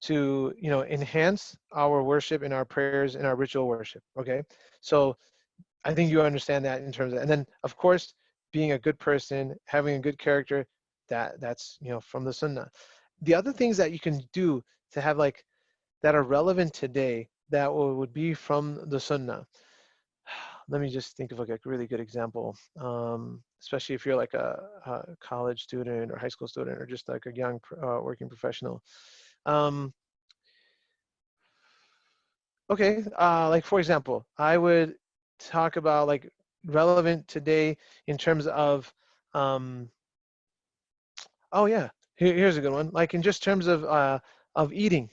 to enhance our worship and our prayers and our ritual worship. Okay, so I think you understand that in terms of, and then of course being a good person, having a good character, that's from the sunnah. The other things that you can do to have like that are relevant today that would be from the sunnah. Let me just think of like a really good example, especially if you're like a college student or high school student or just like a young working professional. Um, Okay, like for example, I would talk about like relevant today in terms um, oh yeah, here's a good one. Like in just terms of eating,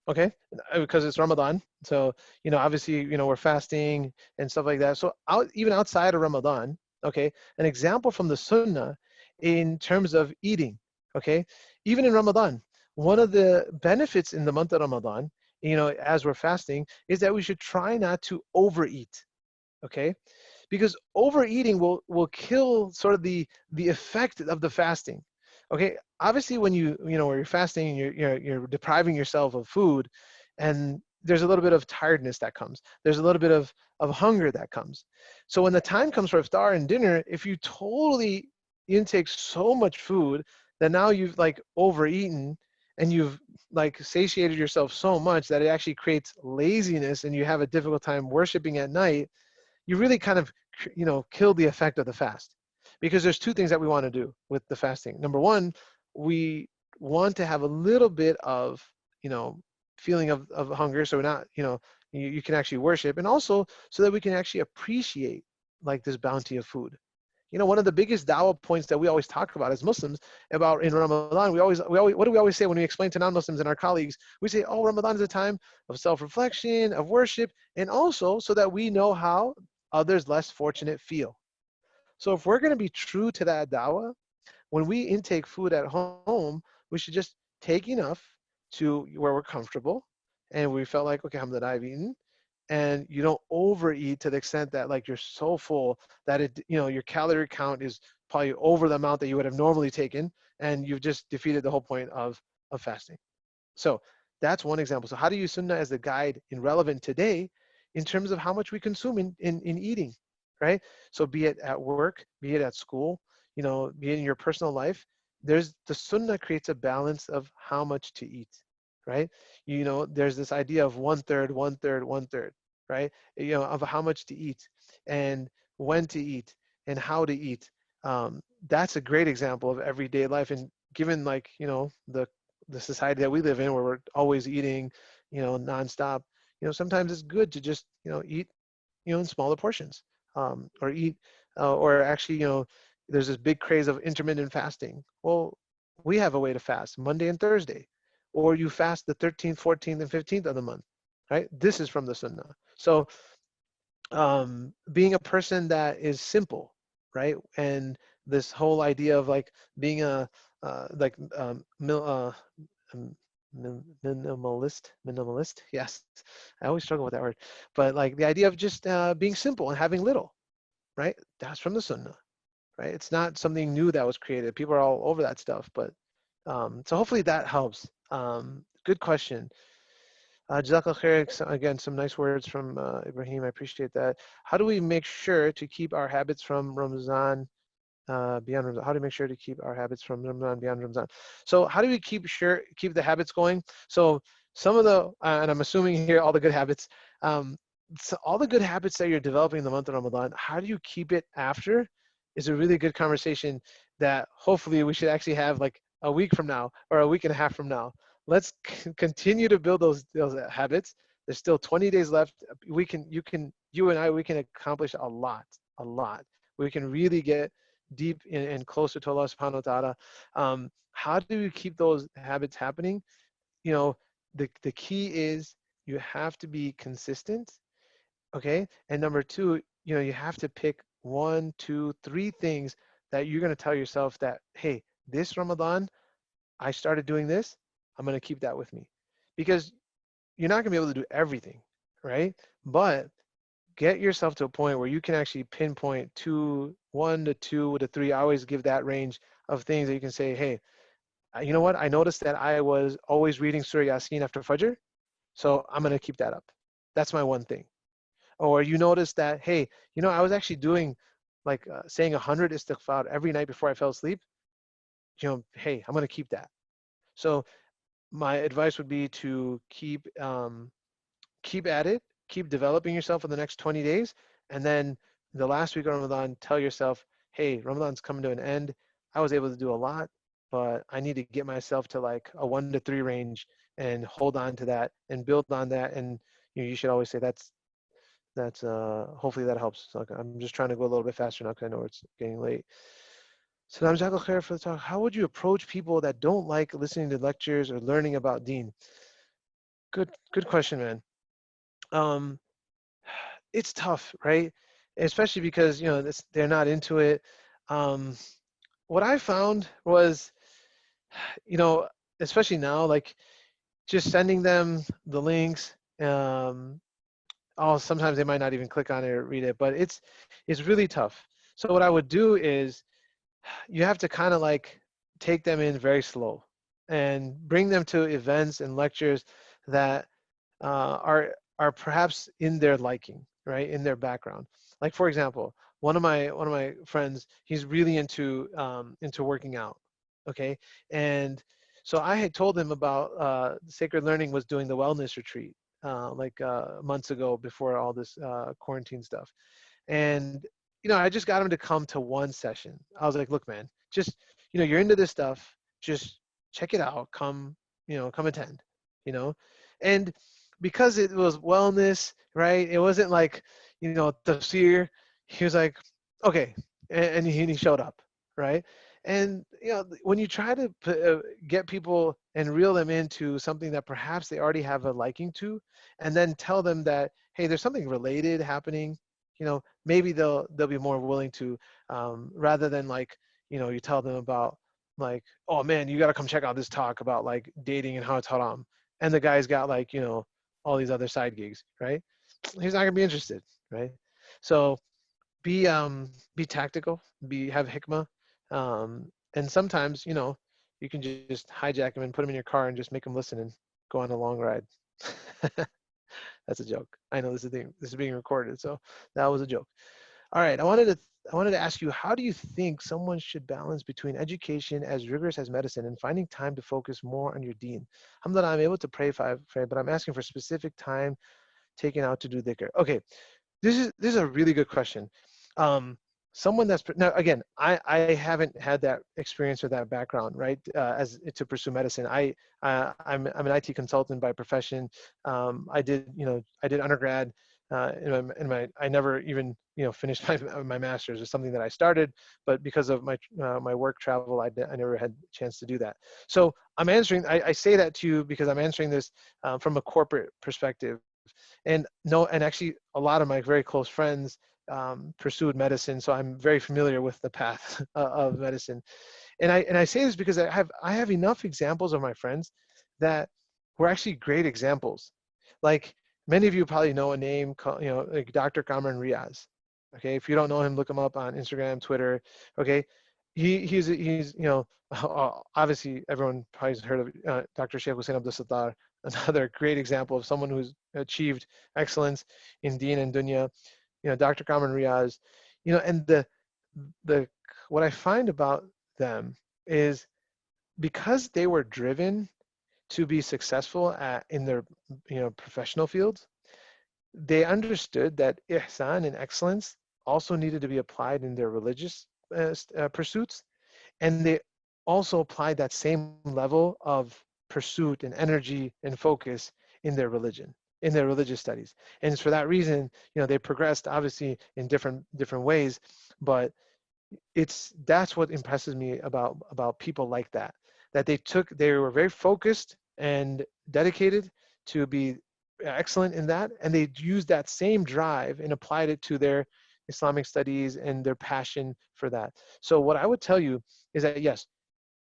okay? Because it's Ramadan, so obviously we're fasting and stuff like that. So even outside of Ramadan, okay, an example from the Sunnah in terms of eating, okay? Even in Ramadan, one of the benefits in the month of Ramadan, as we're fasting, is that we should try not to overeat, okay? Because overeating will kill sort of the effect of the fasting. Okay, obviously when when you're fasting and you're depriving yourself of food, and there's a little bit of tiredness that comes. There's a little bit of hunger that comes. So when the time comes for iftar and dinner, if you totally intake so much food that now you've like overeaten and you've like satiated yourself so much that it actually creates laziness and you have a difficult time worshiping at night, you really kind of kill the effect of the fast, because there's two things that we want to do with the fasting. Number one, we want to have a little bit of you know feeling of hunger, so we're not you can actually worship, and also so that we can actually appreciate like this bounty of food. One of the biggest dawah points that we always talk about as Muslims about in Ramadan, we always what do we always say when we explain to non-Muslims and our colleagues? We say, oh, Ramadan is a time of self-reflection, of worship, and also so that we know how others less fortunate feel. So if we're going to be true to that dawah, when we intake food at home, we should just take enough to where we're comfortable, and we felt like, okay, alhamdulillah, I've eaten, and you don't overeat to the extent that like you're so full that your calorie count is probably over the amount that you would have normally taken, and you've just defeated the whole point of fasting. So that's one example. So how do you use sunnah as the guide in relevant today in terms of how much we consume in eating, right? So be it at work, be it at school, be it in your personal life, the sunnah creates a balance of how much to eat, right? There's this idea of one third, one third, one third, right? Of how much to eat and when to eat and how to eat. That's a great example of everyday life. And given like, the society that we live in where we're always eating, nonstop, sometimes it's good to just, eat, in smaller portions, or eat, or actually, there's this big craze of intermittent fasting. Well, we have a way to fast Monday and Thursday, or you fast the 13th, 14th, and 15th of the month, right? This is from the Sunnah. So being a person that is simple, right? And this whole idea of like being a like um, minimalist. Yes, I always struggle with that word, but like the idea of just being simple and having little, right? That's from the Sunnah, right? It's not something new that was created. People are all over that stuff, but so hopefully that helps. Good question. Jazakallah khair. Again, some nice words from Ibrahim. I appreciate that. How do we make sure to keep our habits from Ramadan beyond Ramadan? How do we make sure to keep our habits from Ramadan beyond Ramadan? So how do we keep the habits going? So some of the, and I'm assuming here all the good habits, so all the good habits that you're developing in the month of Ramadan, how do you keep it after? Is a really good conversation that hopefully we should actually have like a week from now or a week and a half from now. Let's continue to build those habits. There's still 20 days left. You and I, we can accomplish a lot. We can really get deep and closer to Allah subhanahu wa ta'ala. How do you keep those habits happening? The key is you have to be consistent, okay? And number two, you have to pick one, two, three things that you're going to tell yourself that, hey, this Ramadan, I started doing this. I'm going to keep that with me, because you're not going to be able to do everything, right? But get yourself to a point where you can actually pinpoint one to two to three. I always give that range of things that you can say, hey, you know what? I noticed that I was always reading Surah Yasin after Fajr, so I'm going to keep that up. That's my one thing. Or you notice that, hey, I was actually doing like saying 100 istighfar every night before I fell asleep. Hey, I'm going to keep that. So my advice would be to keep at it, keep developing yourself in the next 20 days. And then the last week of Ramadan, tell yourself, hey, Ramadan's coming to an end. I was able to do a lot, but I need to get myself to like a 1 to 3 range and hold on to that and build on that. And, you should always say that's hopefully that helps. So I'm just trying to go a little bit faster now because I know it's getting late. Salam Jazakallah khair for the talk. How would you approach people that don't like listening to lectures or learning about Deen? Good question, man. Um, it's tough, right? Especially because they're not into it. Um, what I found was, you know, especially now, like just sending them the links. Sometimes they might not even click on it or read it, but it's really tough. So what I would do is you have to kind of like take them in very slow and bring them to events and lectures that are perhaps in their liking, right, in their background. Like for example, one of my friends, he's really into working out, okay, and so I had told him about Sacred Learning was doing the wellness retreat months ago before all this quarantine stuff. And I just got him to come to one session. I was like, look, man, just you're into this stuff, just check it out, come attend, you know. And because it was wellness, right, it wasn't like tafsir. He was like, okay, and he showed up, right. And when you try to get people and reel them into something that perhaps they already have a liking to, and then tell them that, hey, there's something related happening, maybe they'll be more willing to, rather than like, you tell them about like, oh man, you got to come check out this talk about like dating and how it's haram, and the guy's got like all these other side gigs, right? He's not gonna be interested, right? So be tactical, have hikmah, and sometimes you can just hijack him and put him in your car and just make him listen and go on a long ride. That's a joke. I know this is being recorded, so that was a joke. All right, I wanted to ask you, how do you think someone should balance between education as rigorous as medicine and finding time to focus more on your deen? Alhamdulillah, I'm able to pray, but I'm asking for specific time taken out to do dhikr. Okay, this is a really good question. Um, Someone that's now again, I haven't had that experience or that background, right? As to pursue medicine, I'm an IT consultant by profession. I did undergrad. I never even finished my master's. It's something that I started, but because of my work travel, I never had a chance to do that. So I'm answering. I say that to you because I'm answering this from a corporate perspective. And no, and actually a lot of my very close friends pursued medicine, so I'm very familiar with the path of medicine. And I say this because I have enough examples of my friends that were actually great examples. Like many of you probably know a name called, like Dr. Kamran Riaz. Okay, if you don't know him, look him up on Instagram, Twitter. Okay, he's obviously everyone probably has heard of Dr. Sheikh Hussein Abdul Sattar, another great example of someone who's achieved excellence in Deen and Dunya. Dr. Kamran Riaz, and the what I find about them is because they were driven to be successful in their professional fields, they understood that ihsan and excellence also needed to be applied in their religious pursuits, and they also applied that same level of pursuit and energy and focus in their religion, in their religious studies. And it's for that reason, they progressed obviously in different ways, but that's what impresses me about people like that, that they were very focused and dedicated to be excellent in that, and they used that same drive and applied it to their Islamic studies and their passion for that. So what I would tell you is that yes,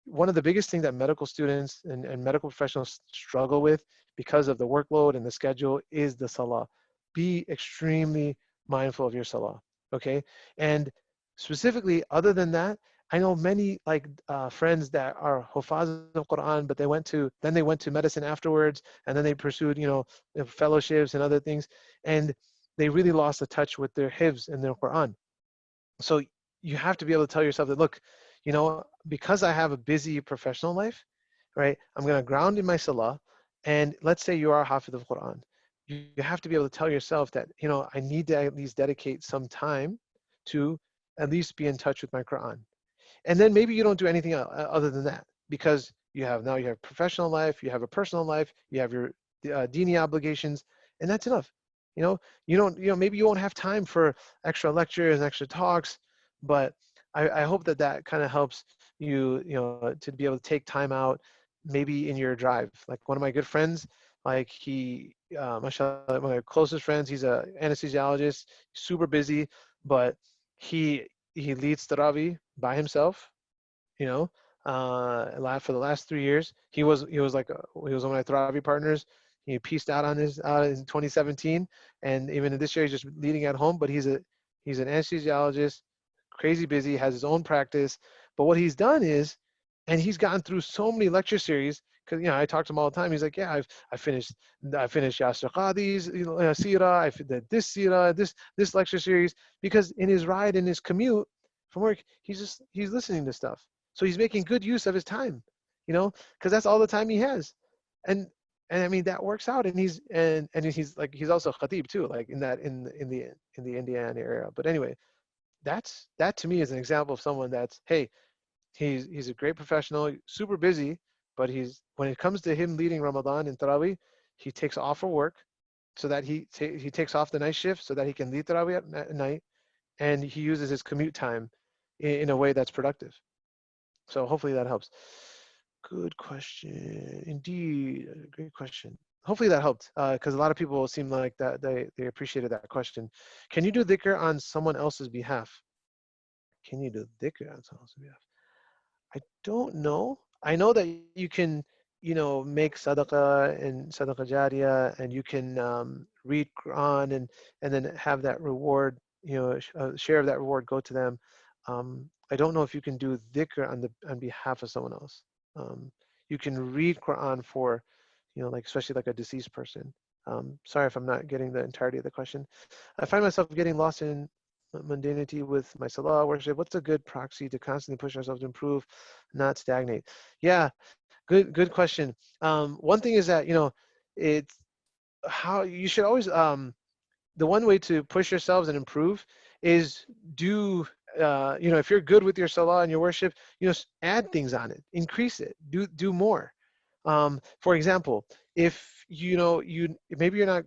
one of the biggest things that medical students and medical professionals struggle with because of the workload and the schedule is the salah. Be extremely mindful of your salah, okay? And specifically, other than that, I know many like friends that are hufaz of Quran, but they went to medicine afterwards, and then they pursued fellowships and other things, and they really lost the touch with their hifz and their Quran. So you have to be able to tell yourself that, look, because I have a busy professional life, right, I'm going to ground in my salah. And let's say you are a hafiz of Quran. You have to be able to tell yourself that, I need to at least dedicate some time to at least be in touch with my Quran. And then maybe you don't do anything other than that, because you have professional life, you have a personal life, you have your dini obligations, and that's enough. Maybe you won't have time for extra lectures and extra talks, but I hope that that kind of helps you, to be able to take time out, maybe in your drive. Like one of my good friends, like mashallah, one of my closest friends, he's a anesthesiologist, super busy, but he he leads Tarawih by himself, you know, for the last 3 years. He was one of my Taraweeh partners. He pieced out on his in 2017, and even this year he's just leading at home. But he's an anesthesiologist, crazy busy, has his own practice. But what he's done is, and he's gotten through so many lecture series. Because I talk to him all the time. He's like, yeah, I finished Yasir Qadi's Sira. I did this Sira, this lecture series, because in his ride, in his commute from work, he's listening to stuff. So he's making good use of his time, because that's all the time he has. And I mean that works out. And he's also khatib too, like in the Indiana area. But anyway, that to me is an example of someone that's, hey, he's a great professional, super busy, but when it comes to him leading Ramadan in Tarawih, he takes off for work so that he takes off the night shift so that he can lead Tarawih at night, and he uses his commute time in a way that's productive. So hopefully that helps. Good question. Indeed, great question. Hopefully that helped, because a lot of people seem like that they appreciated that question. Can you do dhikr on someone else's behalf? Can you do dhikr on someone else's behalf? I don't know. I know that you can, make sadaqah and sadaqah jariyah, and you can read Quran and then have that reward, a share of that reward go to them. I don't know if you can do dhikr on behalf of someone else. You can read Quran for, like especially like a deceased person. Sorry if I'm not getting the entirety of the question. I find myself getting lost in mundanity with my salah worship. What's a good proxy to constantly push ourselves to improve, not stagnate? Yeah, good question. One thing is that, it's how you should always, the one way to push yourselves and improve is if you're good with your salah and your worship, add things on it, increase it, do more. For example, if maybe you're not,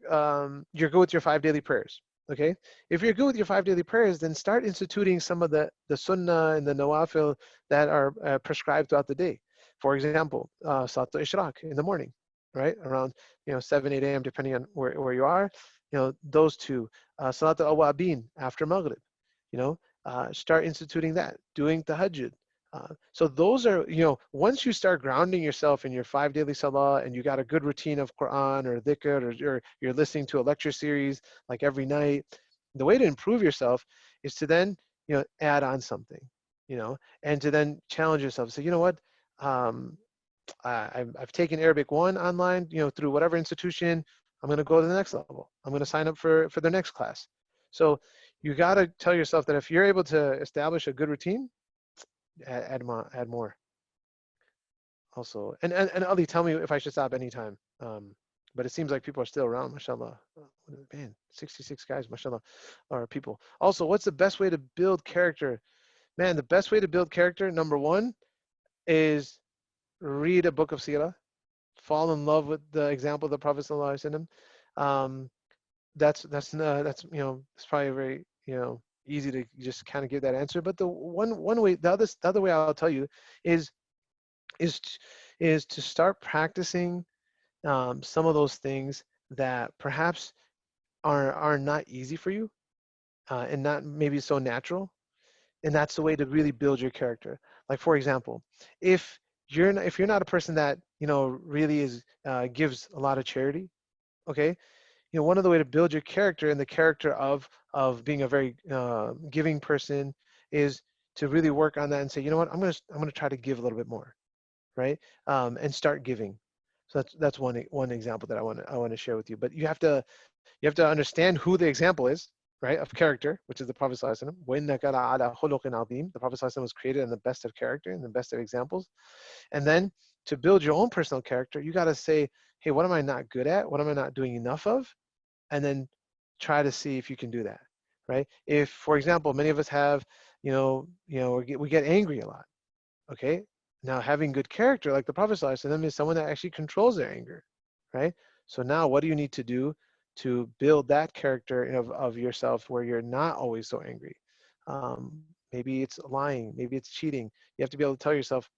you're good with your 5 daily prayers. Okay, if you're good with your 5 daily prayers, then start instituting some of the sunnah and the nawafil that are prescribed throughout the day. For example, Salat al-Ishraq in the morning, right around 7, 8 a.m. depending on where you are. Those two, Salat al-Awabin after Maghrib. Start instituting that, doing tahajjud. So those are, once you start grounding yourself in your 5 daily salah and you got a good routine of Quran or dhikr, or you're listening to a lecture series like every night, the way to improve yourself is to then, add on something, and to then challenge yourself. So, you know what, I've taken Arabic 1 online, through whatever institution. I'm going to go to the next level. I'm going to sign up for the next class. So you got to tell yourself that if you're able to establish a good routine, add more. Also, and Ali, tell me if I should stop anytime. But it seems like people are still around, mashallah. Man, 66 guys, mashallah, are people. Also, what's the best way to build character? Man, the best way to build character, number one, is read a book of seerah. Fall in love with the example of the Prophet sallallahu alaihi wasallam. That's it's probably very easy to just kind of give that answer. But the one way, the other way I'll tell you is to start practicing some of those things that perhaps are not easy for you, and not maybe so natural. And that's the way to really build your character. Like, for example, if you're not a person that really gives a lot of charity, okay, one of the way to build your character and the character of being a very giving person is to really work on that and say, you know what, I'm gonna try to give a little bit more, right? And start giving. So that's one example that I want to share with you. But you have to understand who the example is, right, of character, which is the Prophet ﷺ. The Prophet ﷺ was created in the best of character and the best of examples. And then to build your own personal character, you got to say, hey, what am I not good at? What am I not doing enough of? And then try to see if you can do that, right? If, for example, many of us have, we get angry a lot, okay? Now, having good character, like the Prophet ﷺ, is someone that actually controls their anger, right? So now what do you need to do to build that character of yourself where you're not always so angry. Maybe it's lying, maybe it's cheating. You have to be able to tell yourself,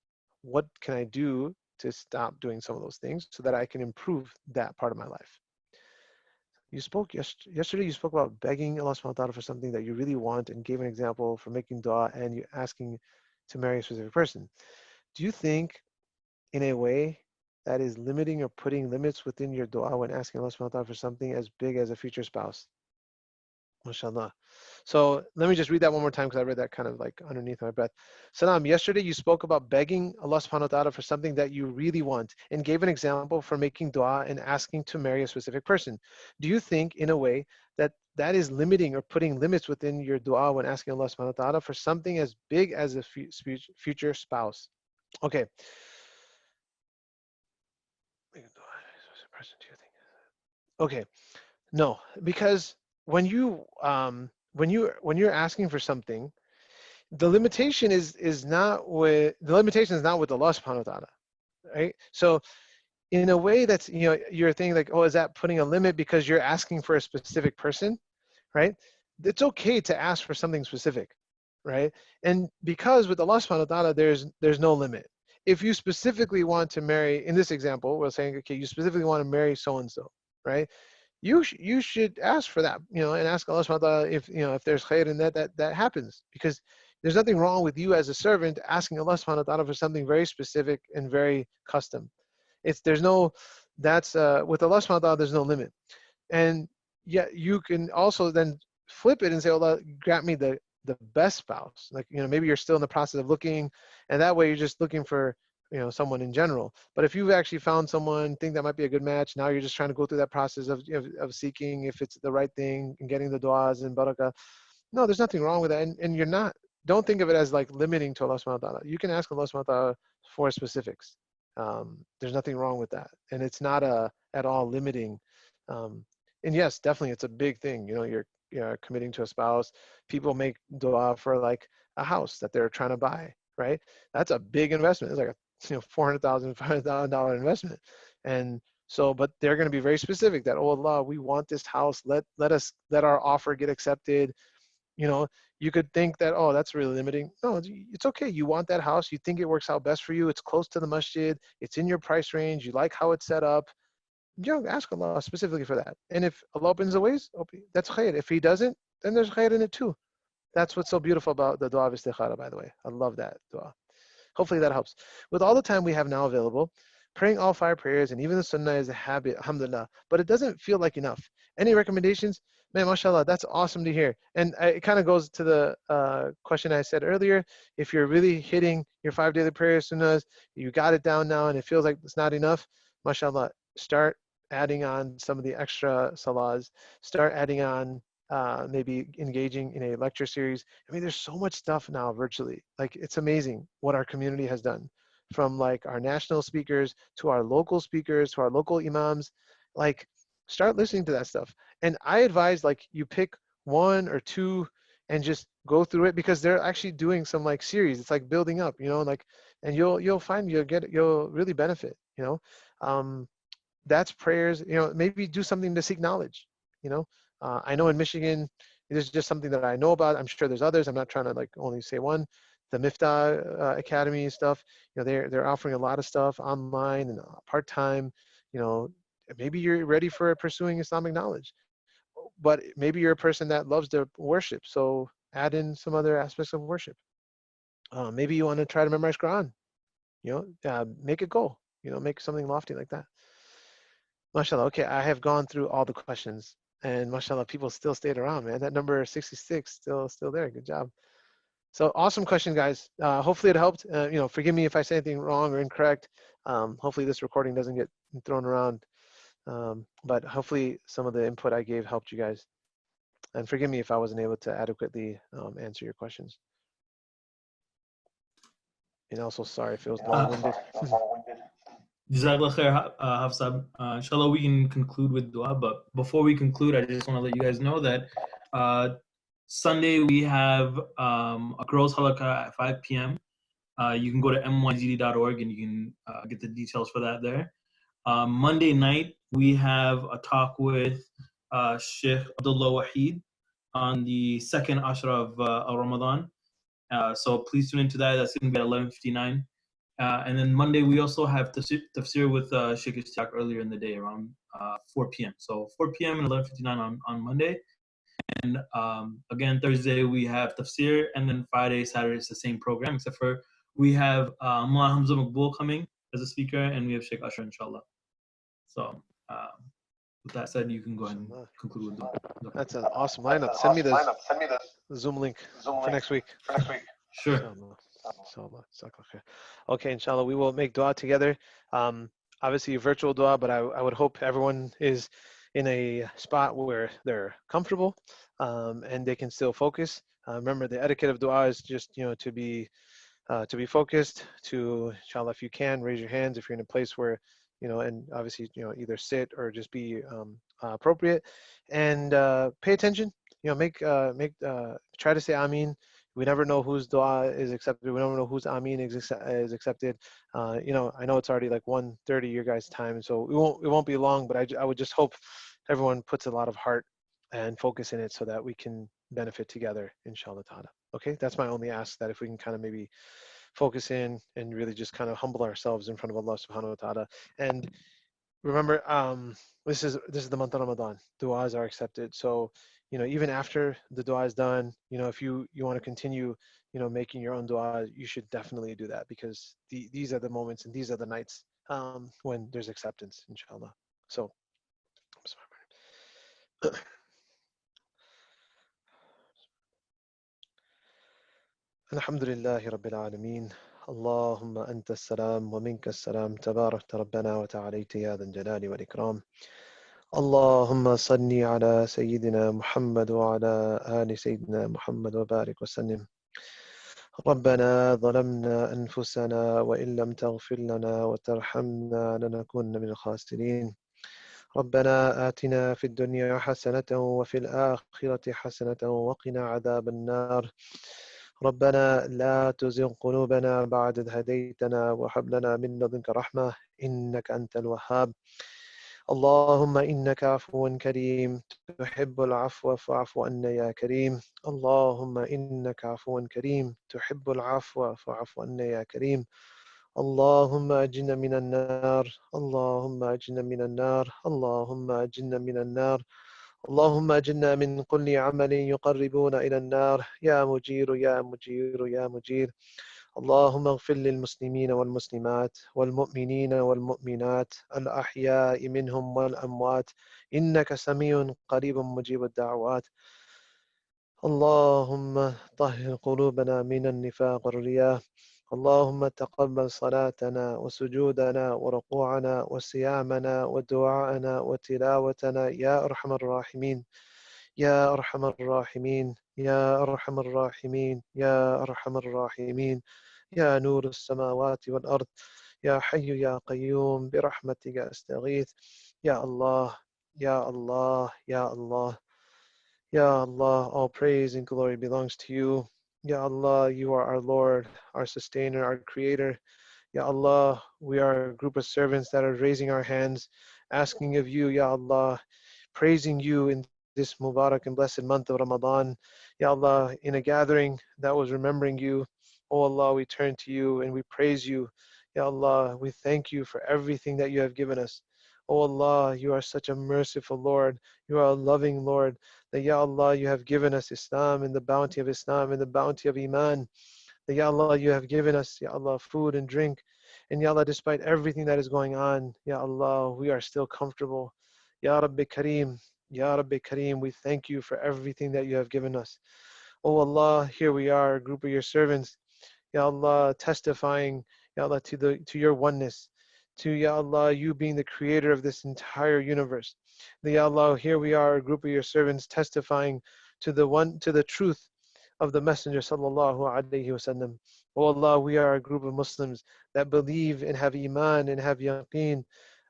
what can I do to stop doing some of those things so that I can improve that part of my life? You spoke yesterday, you spoke about begging Allah subhanahu wa ta'ala for something that you really want and gave an example for making dua and you asking to marry a specific person. Do you think in a way that is limiting or putting limits within your dua when asking Allah subhanahu wa ta'ala for something as big as a future spouse? MashaAllah. So let me just read that one more time because I read that kind of like underneath my breath. Salam, yesterday you spoke about begging Allah subhanahu wa ta'ala for something that you really want and gave an example for making dua and asking to marry a specific person. Do you think in a way that that is limiting or putting limits within your dua when asking Allah subhanahu wa ta'ala for something as big as a future spouse? Okay. Okay. No, because when you're asking for something, the limitation is not with Allah subhanahu wa ta'ala, right? So in a way that's, you're thinking like, oh, is that putting a limit because you're asking for a specific person, right? It's okay to ask for something specific, right? And because with Allah subhanahu wa ta'ala, there's no limit. If you specifically want to marry, in this example, we're saying, okay, you specifically want to marry so and so, right? You should ask for that, and ask Allah subhanahu wa ta'ala if there's khair in that happens, because there's nothing wrong with you as a servant asking Allah subhanahu wa ta'ala for something very specific and very custom. With Allah subhanahu wa ta'ala, there's no limit. And yet you can also then flip it and say, Allah, grant me the best spouse. Like, maybe you're still in the process of looking, and that way you're just looking for, someone in general. But if you've actually found someone, think that might be a good match, now you're just trying to go through that process of seeking if it's the right thing and getting the du'as and barakah. No, there's nothing wrong with that. And don't think of it as like limiting to Allah subhanahu wa ta'ala. You can ask Allah subhanahu wa ta'ala for specifics. There's nothing wrong with that. And it's not at all limiting. And yes, definitely it's a big thing. You're committing to a spouse. People make dua for like a house that they're trying to buy, right? That's a big investment. It's like a $400,000, $500,000 investment. And so, but they're going to be very specific that, oh Allah, we want this house. Let our offer get accepted. You could think that, oh, that's really limiting. No, it's okay. You want that house. You think it works out best for you. It's close to the masjid. It's in your price range. You like how it's set up. Ask Allah specifically for that. And if Allah opens the ways, that's khair. If He doesn't, then there's khair in it too. That's what's so beautiful about the dua of istikhara, by the way. I love that dua. Hopefully that helps. With all the time we have now available, praying all 5 prayers and even the sunnah is a habit, alhamdulillah, but it doesn't feel like enough. Any recommendations? Man, mashallah, that's awesome to hear. And it kind of goes to the question I said earlier. If you're really hitting your 5 daily prayers, sunnahs, you got it down now and it feels like it's not enough, mashallah, start adding on some of the extra salahs, start adding on maybe engaging in a lecture series. I mean, there's so much stuff now virtually. Like, it's amazing what our community has done, from like our national speakers to our local speakers to our local imams. Like, start listening to that stuff. And I advise, like, you pick 1 or 2 and just go through it, because they're actually doing some like series. It's like building up, like, and you'll find you'll really benefit. That's prayers. Maybe do something to seek knowledge. I know in Michigan, this is just something that I know about. I'm sure there's others. I'm not trying to like only say one. The Miftah Academy stuff, they're offering a lot of stuff online and part-time. Maybe you're ready for pursuing Islamic knowledge, but maybe you're a person that loves to worship. So add in some other aspects of worship. Maybe you want to try to memorize Quran. Make it go. Make something lofty like that. MashaAllah. Okay, I have gone through all the questions. And mashallah, people still stayed around, man. That number 66 still there. Good job. So awesome question, guys. Hopefully it helped. Forgive me if I say anything wrong or incorrect. Hopefully this recording doesn't get thrown around. But hopefully some of the input I gave helped you guys. And forgive me if I wasn't able to adequately answer your questions. And also sorry if it was long-winded. Jazakallah khair, Hafsab. Inshallah, we can conclude with dua. But before we conclude, I just want to let you guys know that Sunday we have a girls' halakha at 5 p.m. You can go to myzd.org and you can get the details for that there. Monday night we have a talk with Sheikh Abdullah Wahid on the second Ashra of Ramadan. So please tune into that. That's going to be at 11:59. And then Monday, we also have tafsir with Sheikh Ishtiaq earlier in the day around 4 p.m. So 4 p.m. and 11:59 on Monday. And again, Thursday, we have tafsir. And then Friday, Saturday, it's the same program, except for we have Mullah Hamza Maqbool coming as a speaker, and we have Sheikh Ashraf, inshallah. So with that said, you can go ahead and conclude with the That's an awesome lineup. Send me the Zoom link for next week. Sure. Inshallah. Okay, inshallah, we will make dua together. Obviously, virtual dua, but I would hope everyone is in a spot where they're comfortable and they can still focus. Remember, the etiquette of dua is just to be focused. Inshallah, if you can, raise your hands if you're in a place where and obviously either sit or just be appropriate, and pay attention. Try to say Ameen. We never know whose dua is accepted. We never know whose Ameen is accepted. I know it's already like 1:30 your guys' time, so it won't be long. But I would just hope everyone puts a lot of heart and focus in it so that we can benefit together, inshallah ta'ala. Okay, that's my only ask, that if we can kind of maybe focus in and really just kind of humble ourselves in front of Allah subhanahu wa ta'ala. And remember, this is the month of Ramadan. Du'as are accepted. So, even after the dua is done, if you want to continue, making your own dua, you should definitely do that, because these are the moments and these are the nights when there's acceptance, inshallah. So, Alhamdulillahi Rabbil Alameen. Allahumma anta salam wa minka salam, tabarakta rabbana wa ta'alayta ya dhal jalali wal ikram. Allahumma salli ala Sayyidina Muhammad wa ala ali Sayyidina Muhammad wa barik wa sallim. ربنا ظلمنا أنفسنا وإن لم تغفر لنا وترحمنا لنكون من الخاسرين. ربنا آتنا في الدنيا حسنة وفي الآخرة حسنة وقنا عذاب النار. ربنا لا تزغ قلوبنا بعد إذ هديتنا وهب لنا من لدنك رحمة إنك أنت الوهاب. اللهم إنك عفو كريم تحب العفو فاعف عنا يا كريم. اللهم إنك عفو كريم تحب العفو فاعف عنا يا كريم. اللهم أجنا من النار. اللهم أجنا من النار. اللهم أجنا من النار. اللهم أجنا من كل عمل يقربون إلى النار. يا مجير يا مجير يا مجير. اللهم اغفر للمسلمين والمسلمات والمؤمنين والمؤمنات الأحياء منهم والأموات إنك سميع قريب مجيب الدعوات. اللهم طهر قلوبنا من النفاق والرياء. اللهم تقبل صلاتنا وسجودنا وركوعنا وصيامنا ودعاءنا وتلاوتنا يا أرحم الراحمين. يا أرحم الراحمين. يا أرحم الراحمين. يا أرحم الراحمين. يا نور السماوات والأرض. يا حي يا قيوم برحمتك أستغيث. يا الله. يا الله. يا الله. Ya Allah, all praise and glory belongs to you. Ya Allah, you are our Lord, our sustainer, our creator. Ya Allah, we are a group of servants that are raising our hands, asking of you, Ya Allah, praising you in this Mubarak and blessed month of Ramadan. Ya Allah, in a gathering that was remembering you. Oh Allah, we turn to you and we praise you. Ya Allah, we thank you for everything that you have given us. Oh Allah, you are such a merciful Lord. You are a loving Lord. That Ya Allah, you have given us Islam and the bounty of Islam and the bounty of Iman. That Ya Allah, you have given us, Ya Allah, food and drink. And Ya Allah, despite everything that is going on, Ya Allah, we are still comfortable. Ya Rabbi Kareem, Ya Rabbi Kareem, we thank you for everything that you have given us. Oh Allah, here we are, a group of your servants. Ya Allah, testifying, Ya Allah, to your oneness. To Ya Allah, you being the creator of this entire universe. Ya Allah, here we are, a group of your servants testifying to the truth of the Messenger sallallahu alaihi wasallam. Oh Allah, we are a group of Muslims that believe and have iman and have yaqeen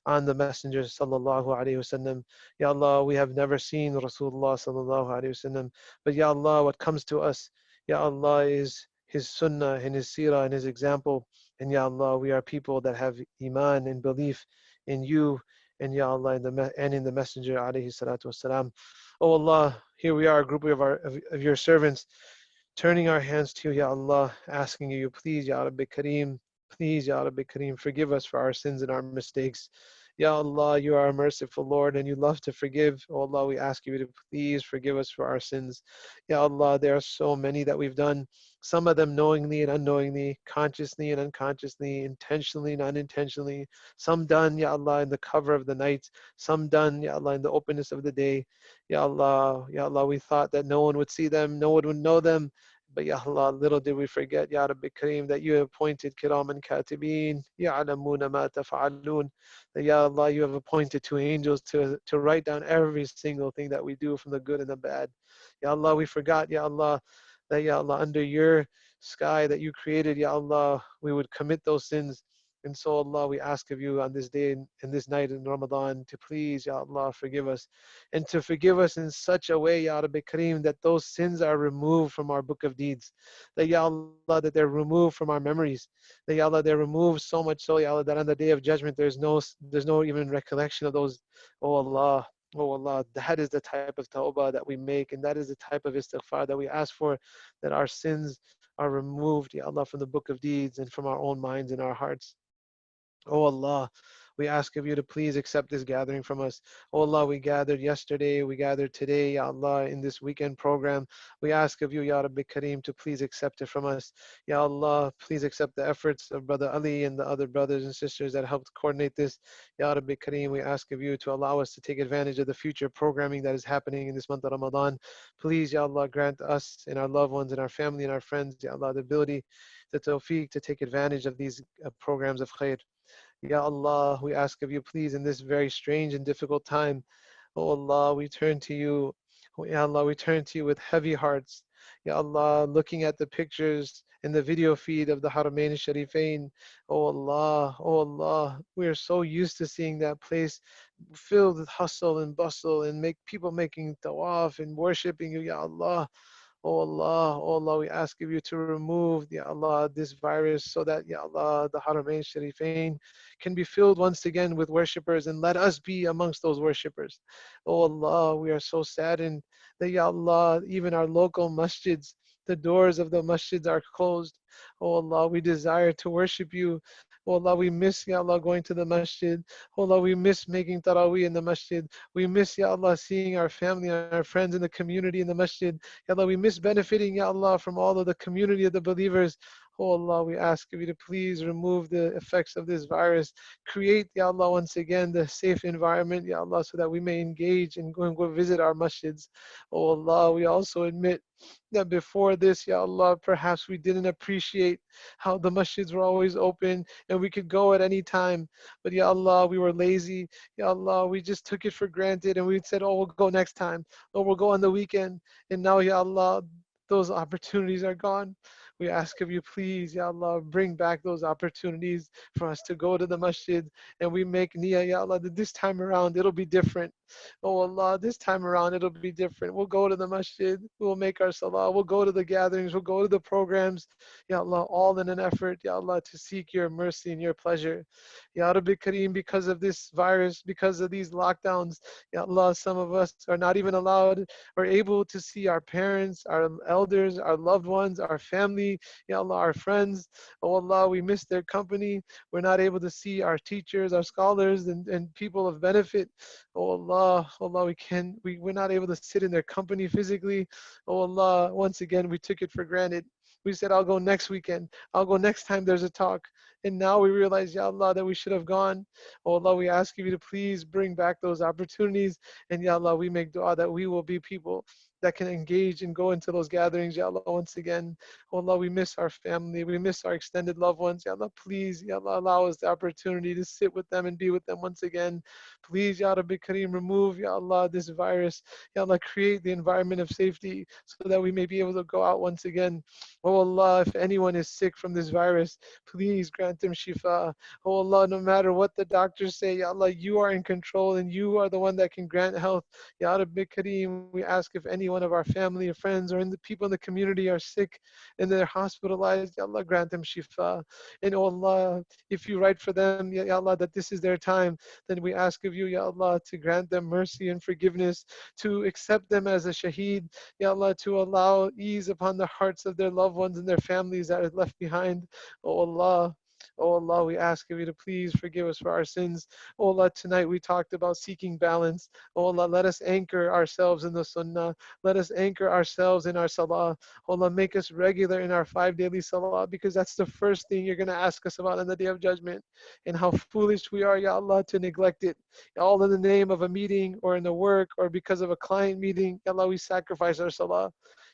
on the Messenger sallallahu alaihi wasallam. Ya Allah, we have never seen Rasulullah sallallahu alaihi wasallam, but Ya Allah, what comes to us, Ya Allah, is his sunnah and his seerah and his example. And Ya Allah, we are people that have iman and belief in you and Ya Allah, and in the Messenger alayhi salatu wasalam. Oh Allah, here we are, a group of your servants, turning our hands to you, Ya Allah, asking you, please, Ya Rabbi Kareem, please, Ya Rabbi Kareem, forgive us for our sins and our mistakes. Ya Allah, you are a merciful Lord and you love to forgive. Oh Allah, we ask you to please forgive us for our sins. Ya Allah, there are so many that we've done, some of them knowingly and unknowingly, consciously and unconsciously, intentionally and unintentionally. Some done, Ya Allah, in the cover of the night, some done, Ya Allah, in the openness of the day. Ya Allah, we thought that no one would see them, no one would know them. But Ya Allah, little did we forget, Ya Rabbi Kareem, that you have appointed Kiram and Katibeen, Ya'lamuna ma tafa'alun. That Ya Allah, you have appointed two angels to write down every single thing that we do from the good and the bad. Ya Allah, we forgot, Ya Allah, that Ya Allah, under your sky that you created, Ya Allah, we would commit those sins. And so Allah, we ask of you on this day and this night in Ramadan to please, Ya Allah, forgive us. And to forgive us in such a way, Ya Rabbi Kareem, that those sins are removed from our book of deeds. That Ya Allah, that they're removed from our memories. That Ya Allah, they're removed so much so, Ya Allah, that on the day of judgment there's no even recollection of those. Oh Allah. Oh Allah, that is the type of tawbah that we make, and that is the type of istighfar that we ask for, that our sins are removed, Ya Allah, from the book of deeds and from our own minds and our hearts. Oh Allah, we ask of you to please accept this gathering from us. Oh Allah, we gathered yesterday, we gathered today, Ya Allah, in this weekend program. We ask of you, Ya Rabbi Kareem, to please accept it from us. Ya Allah, please accept the efforts of Brother Ali and the other brothers and sisters that helped coordinate this. Ya Rabbi Kareem, we ask of you to allow us to take advantage of the future programming that is happening in this month of Ramadan. Please, Ya Allah, grant us and our loved ones and our family and our friends, Ya Allah, the ability, the tawfiq to take advantage of these programs of khair. Ya Allah, we ask of you, please, in this very strange and difficult time. Oh Allah, we turn to you. Oh, Ya Allah, we turn to you with heavy hearts. Ya Allah, looking at the pictures in the video feed of the Haramain Sharifain. Oh Allah, oh Allah, we are so used to seeing that place filled with hustle and bustle and make people making tawaf and worshiping you, Ya Allah. Oh Allah, we ask of you to remove, Ya Allah, this virus so that, Ya Allah, the Haramain Sharifain can be filled once again with worshippers and let us be amongst those worshippers. Oh Allah, we are so saddened that, Ya Allah, even our local masjids, the doors of the masjids are closed. Oh Allah, we desire to worship you. Oh Allah, we miss, Ya Allah, going to the masjid. Oh Allah, we miss making taraweeh in the masjid. We miss, Ya Allah, seeing our family and our friends in the community in the masjid. Ya Allah, we miss benefiting, Ya Allah, from all of the community of the believers. Oh Allah, we ask of you to please remove the effects of this virus. Create, Ya Allah, once again the safe environment, Ya Allah, so that we may engage and go visit our masjids. Oh Allah, we also admit that before this, Ya Allah, perhaps we didn't appreciate how the masjids were always open and we could go at any time. But Ya Allah, we were lazy. Ya Allah, we just took it for granted and we said, oh, we'll go next time. Or we'll go on the weekend. And now, Ya Allah, those opportunities are gone. We ask of you, please, Ya Allah, bring back those opportunities for us to go to the masjid and we make niyyah, Ya Allah, that this time around it'll be different. Oh Allah, this time around it'll be different. We'll go to the masjid, we'll make our salah, we'll go to the gatherings, we'll go to the programs, Ya Allah, all in an effort, Ya Allah, to seek your mercy and your pleasure. Ya Rabbi Kareem, because of this virus, because of these lockdowns, Ya Allah, some of us are not even allowed or able to see our parents, our elders, our loved ones, our family, Ya Allah, our friends. Oh Allah, we miss their company. We're not able to see our teachers, our scholars, and people of benefit. Oh Allah, oh Allah, we're not able to sit in their company physically. Oh Allah, once again, we took it for granted. We said, I'll go next weekend. I'll go next time there's a talk. And now we realize, Ya Allah, that we should have gone. Oh Allah, we ask you to please bring back those opportunities. And Ya Allah, we make dua that we will be people that can engage and go into those gatherings, Ya Allah, once again. Oh Allah, we miss our family. We miss our extended loved ones. Ya Allah, please, Ya Allah, allow us the opportunity to sit with them and be with them once again. Please, Ya Rabbi Kareem, remove, Ya Allah, this virus. Ya Allah, create the environment of safety so that we may be able to go out once again. Oh Oh Allah, if anyone is sick from this virus, please grant them shifa. Oh Allah, no matter what the doctors say, Ya Allah, you are in control and you are the one that can grant health. Ya Rabbi Kareem, we ask if any one of our family or friends or in the people in the community are sick and they're hospitalized, Ya Allah, grant them shifa. And oh Allah, if you write for them, Ya Allah, that this is their time, then we ask of you, Ya Allah, to grant them mercy and forgiveness, to accept them as a shaheed, Ya Allah, to allow ease upon the hearts of their loved ones and their families that are left behind. Oh Allah, oh Allah, we ask of you to please forgive us for our sins. Oh Allah, tonight we talked about seeking balance. Oh Allah, let us anchor ourselves in the sunnah. Let us anchor ourselves in our salah. Oh Allah, make us regular in our 5 daily salah, because that's the first thing you're going to ask us about on the day of judgment. And how foolish we are, Ya Allah, to neglect it. All in the name of a meeting or in the work or because of a client meeting. Ya Allah, we sacrifice our salah.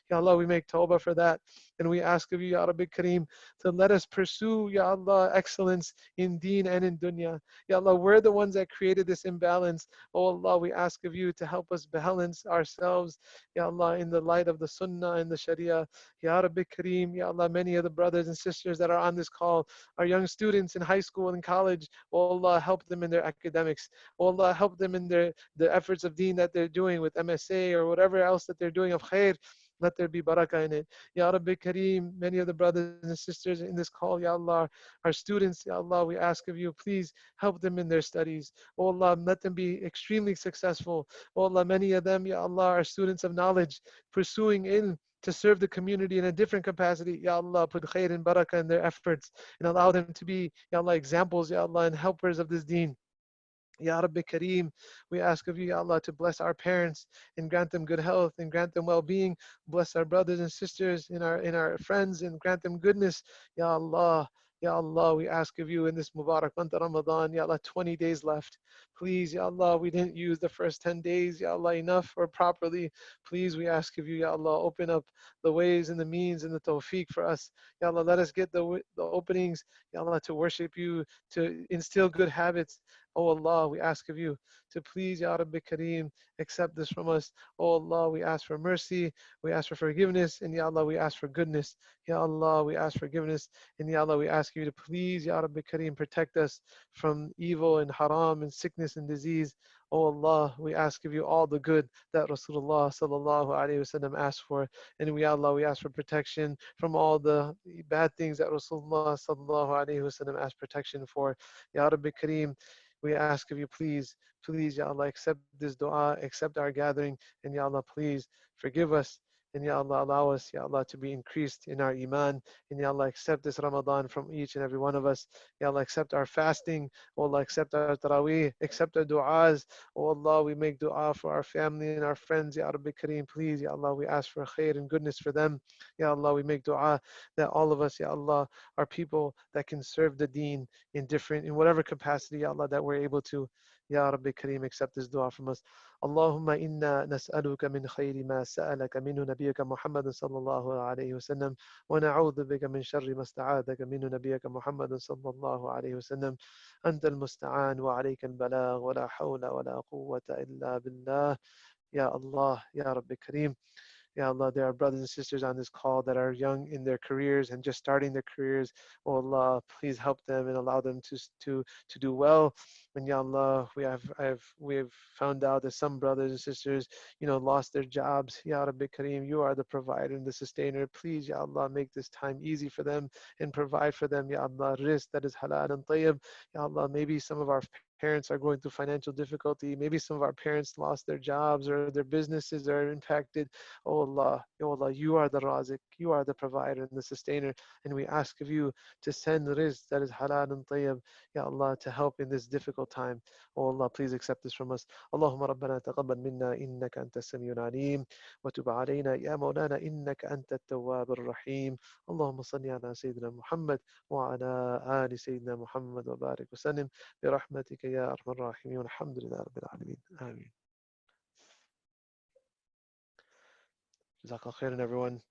Ya Allah, we make tawbah for that. And we ask of you, Ya Rabbi Kareem, to let us pursue, Ya Allah, excellence in Deen and in Dunya. Ya Allah, we're the ones that created this imbalance. Oh Allah, we ask of you to help us balance ourselves, Ya Allah, in the light of the Sunnah and the Sharia. Ya Rabbi Kareem, Ya Allah, many of the brothers and sisters that are on this call are young students in high school and college. Oh Allah, help them in their academics. Oh Allah, help them in the efforts of Deen that they're doing with MSA or whatever else that they're doing of khair. Let there be barakah in it. Ya Rabbi Kareem, many of the brothers and sisters in this call, Ya Allah, our students, Ya Allah, we ask of you, please help them in their studies. Oh Allah, let them be extremely successful. Oh Allah, many of them, Ya Allah, are students of knowledge, pursuing in to serve the community in a different capacity. Ya Allah, put khair and barakah in their efforts and allow them to be, Ya Allah, examples, Ya Allah, and helpers of this deen. Ya Rabbi Kareem, we ask of you, Ya Allah, to bless our parents and grant them good health and grant them well-being. Bless our brothers and sisters and our friends and grant them goodness. Ya Allah, Ya Allah, we ask of you in this Mubarak month of Ramadan, Ya Allah, 20 days left. Please, Ya Allah, we didn't use the first 10 days, Ya Allah, enough or properly. Please, we ask of you, Ya Allah, open up the ways and the means and the tawfiq for us. Ya Allah, let us get the openings, Ya Allah, to worship you, to instill good habits. Oh Allah, we ask of you to please, Ya Rabbi Kareem, accept this from us. Oh Allah, we ask for mercy, we ask for forgiveness, and Ya Allah, we ask for goodness. Ya Allah, we ask forgiveness, and Ya Allah, we ask you to please, Ya Rabbi Kareem, protect us from evil and haram and sickness and disease. Oh Allah, we ask of you all the good that Rasulullah sallallahu alaihi wasallam asked for, and we, Allah, we ask for protection from all the bad things that Rasulullah sallallahu alaihi wasallam asked protection for. Ya Rabbi Kareem, we ask of you, please, please, Ya Allah, accept this dua, accept our gathering, and Ya Allah, please forgive us. And Ya Allah, allow us, Ya Allah, to be increased in our iman. And Ya Allah, accept this Ramadan from each and every one of us. Ya Allah, accept our fasting. Oh Allah, accept our taraweeh, accept our du'as. Oh Allah, we make dua for our family and our friends. Ya Rabbi Kareem, please, Ya Allah, we ask for khair and goodness for them. Ya Allah, we make dua that all of us, Ya Allah, are people that can serve the deen in whatever capacity, Ya Allah, that we're able to. Ya Rabbi Kareem, accept this dua from us. Allahumma inna nas'aluka min khayri ma sa'alaka minhu nabiyyaka Muhammad sallallahu alayhi wa sallam, wa na'udhu bika min sharri ma sta'adaka minhu nabiyyaka Muhammad sallallahu alayhi wa sallam. Anta al-musta'an wa alayka al-balagh wa la hawla wa la quwwata illa billah. Ya Allah, Ya Rabbi Kareem. Ya Allah, there are brothers and sisters on this call that are young in their careers and just starting their careers. Oh Allah, please help them and allow them to do well. And Ya Allah, we have found out that some brothers and sisters, lost their jobs. Ya Rabbi Kareem, you are the provider and the sustainer. Please, Ya Allah, make this time easy for them and provide for them, Ya Allah, rizq that is halal and tayyib. Ya Allah, maybe some of our parents are going through financial difficulty. Maybe some of our parents lost their jobs or their businesses are impacted. Oh Allah, you are the Razik, you are the provider and the sustainer. And we ask of you to send rizq that is halal and tayyib, Ya Allah, to help in this difficult time. Oh Allah, please accept this from us. Allahumma rabbana taqabbal minna innaka anta as-sami'ul alim wa tub alayna ya maulana innaka anta at-tawwab ar-rahim. Allahumma salli ala sayyidina Muhammad wa ala ali sayyidina Muhammad wa barik wa sallim برحمتك يا أرحم الراحمين والحمد لله رب العالمين آمين. جزاك الله خيرا everyone.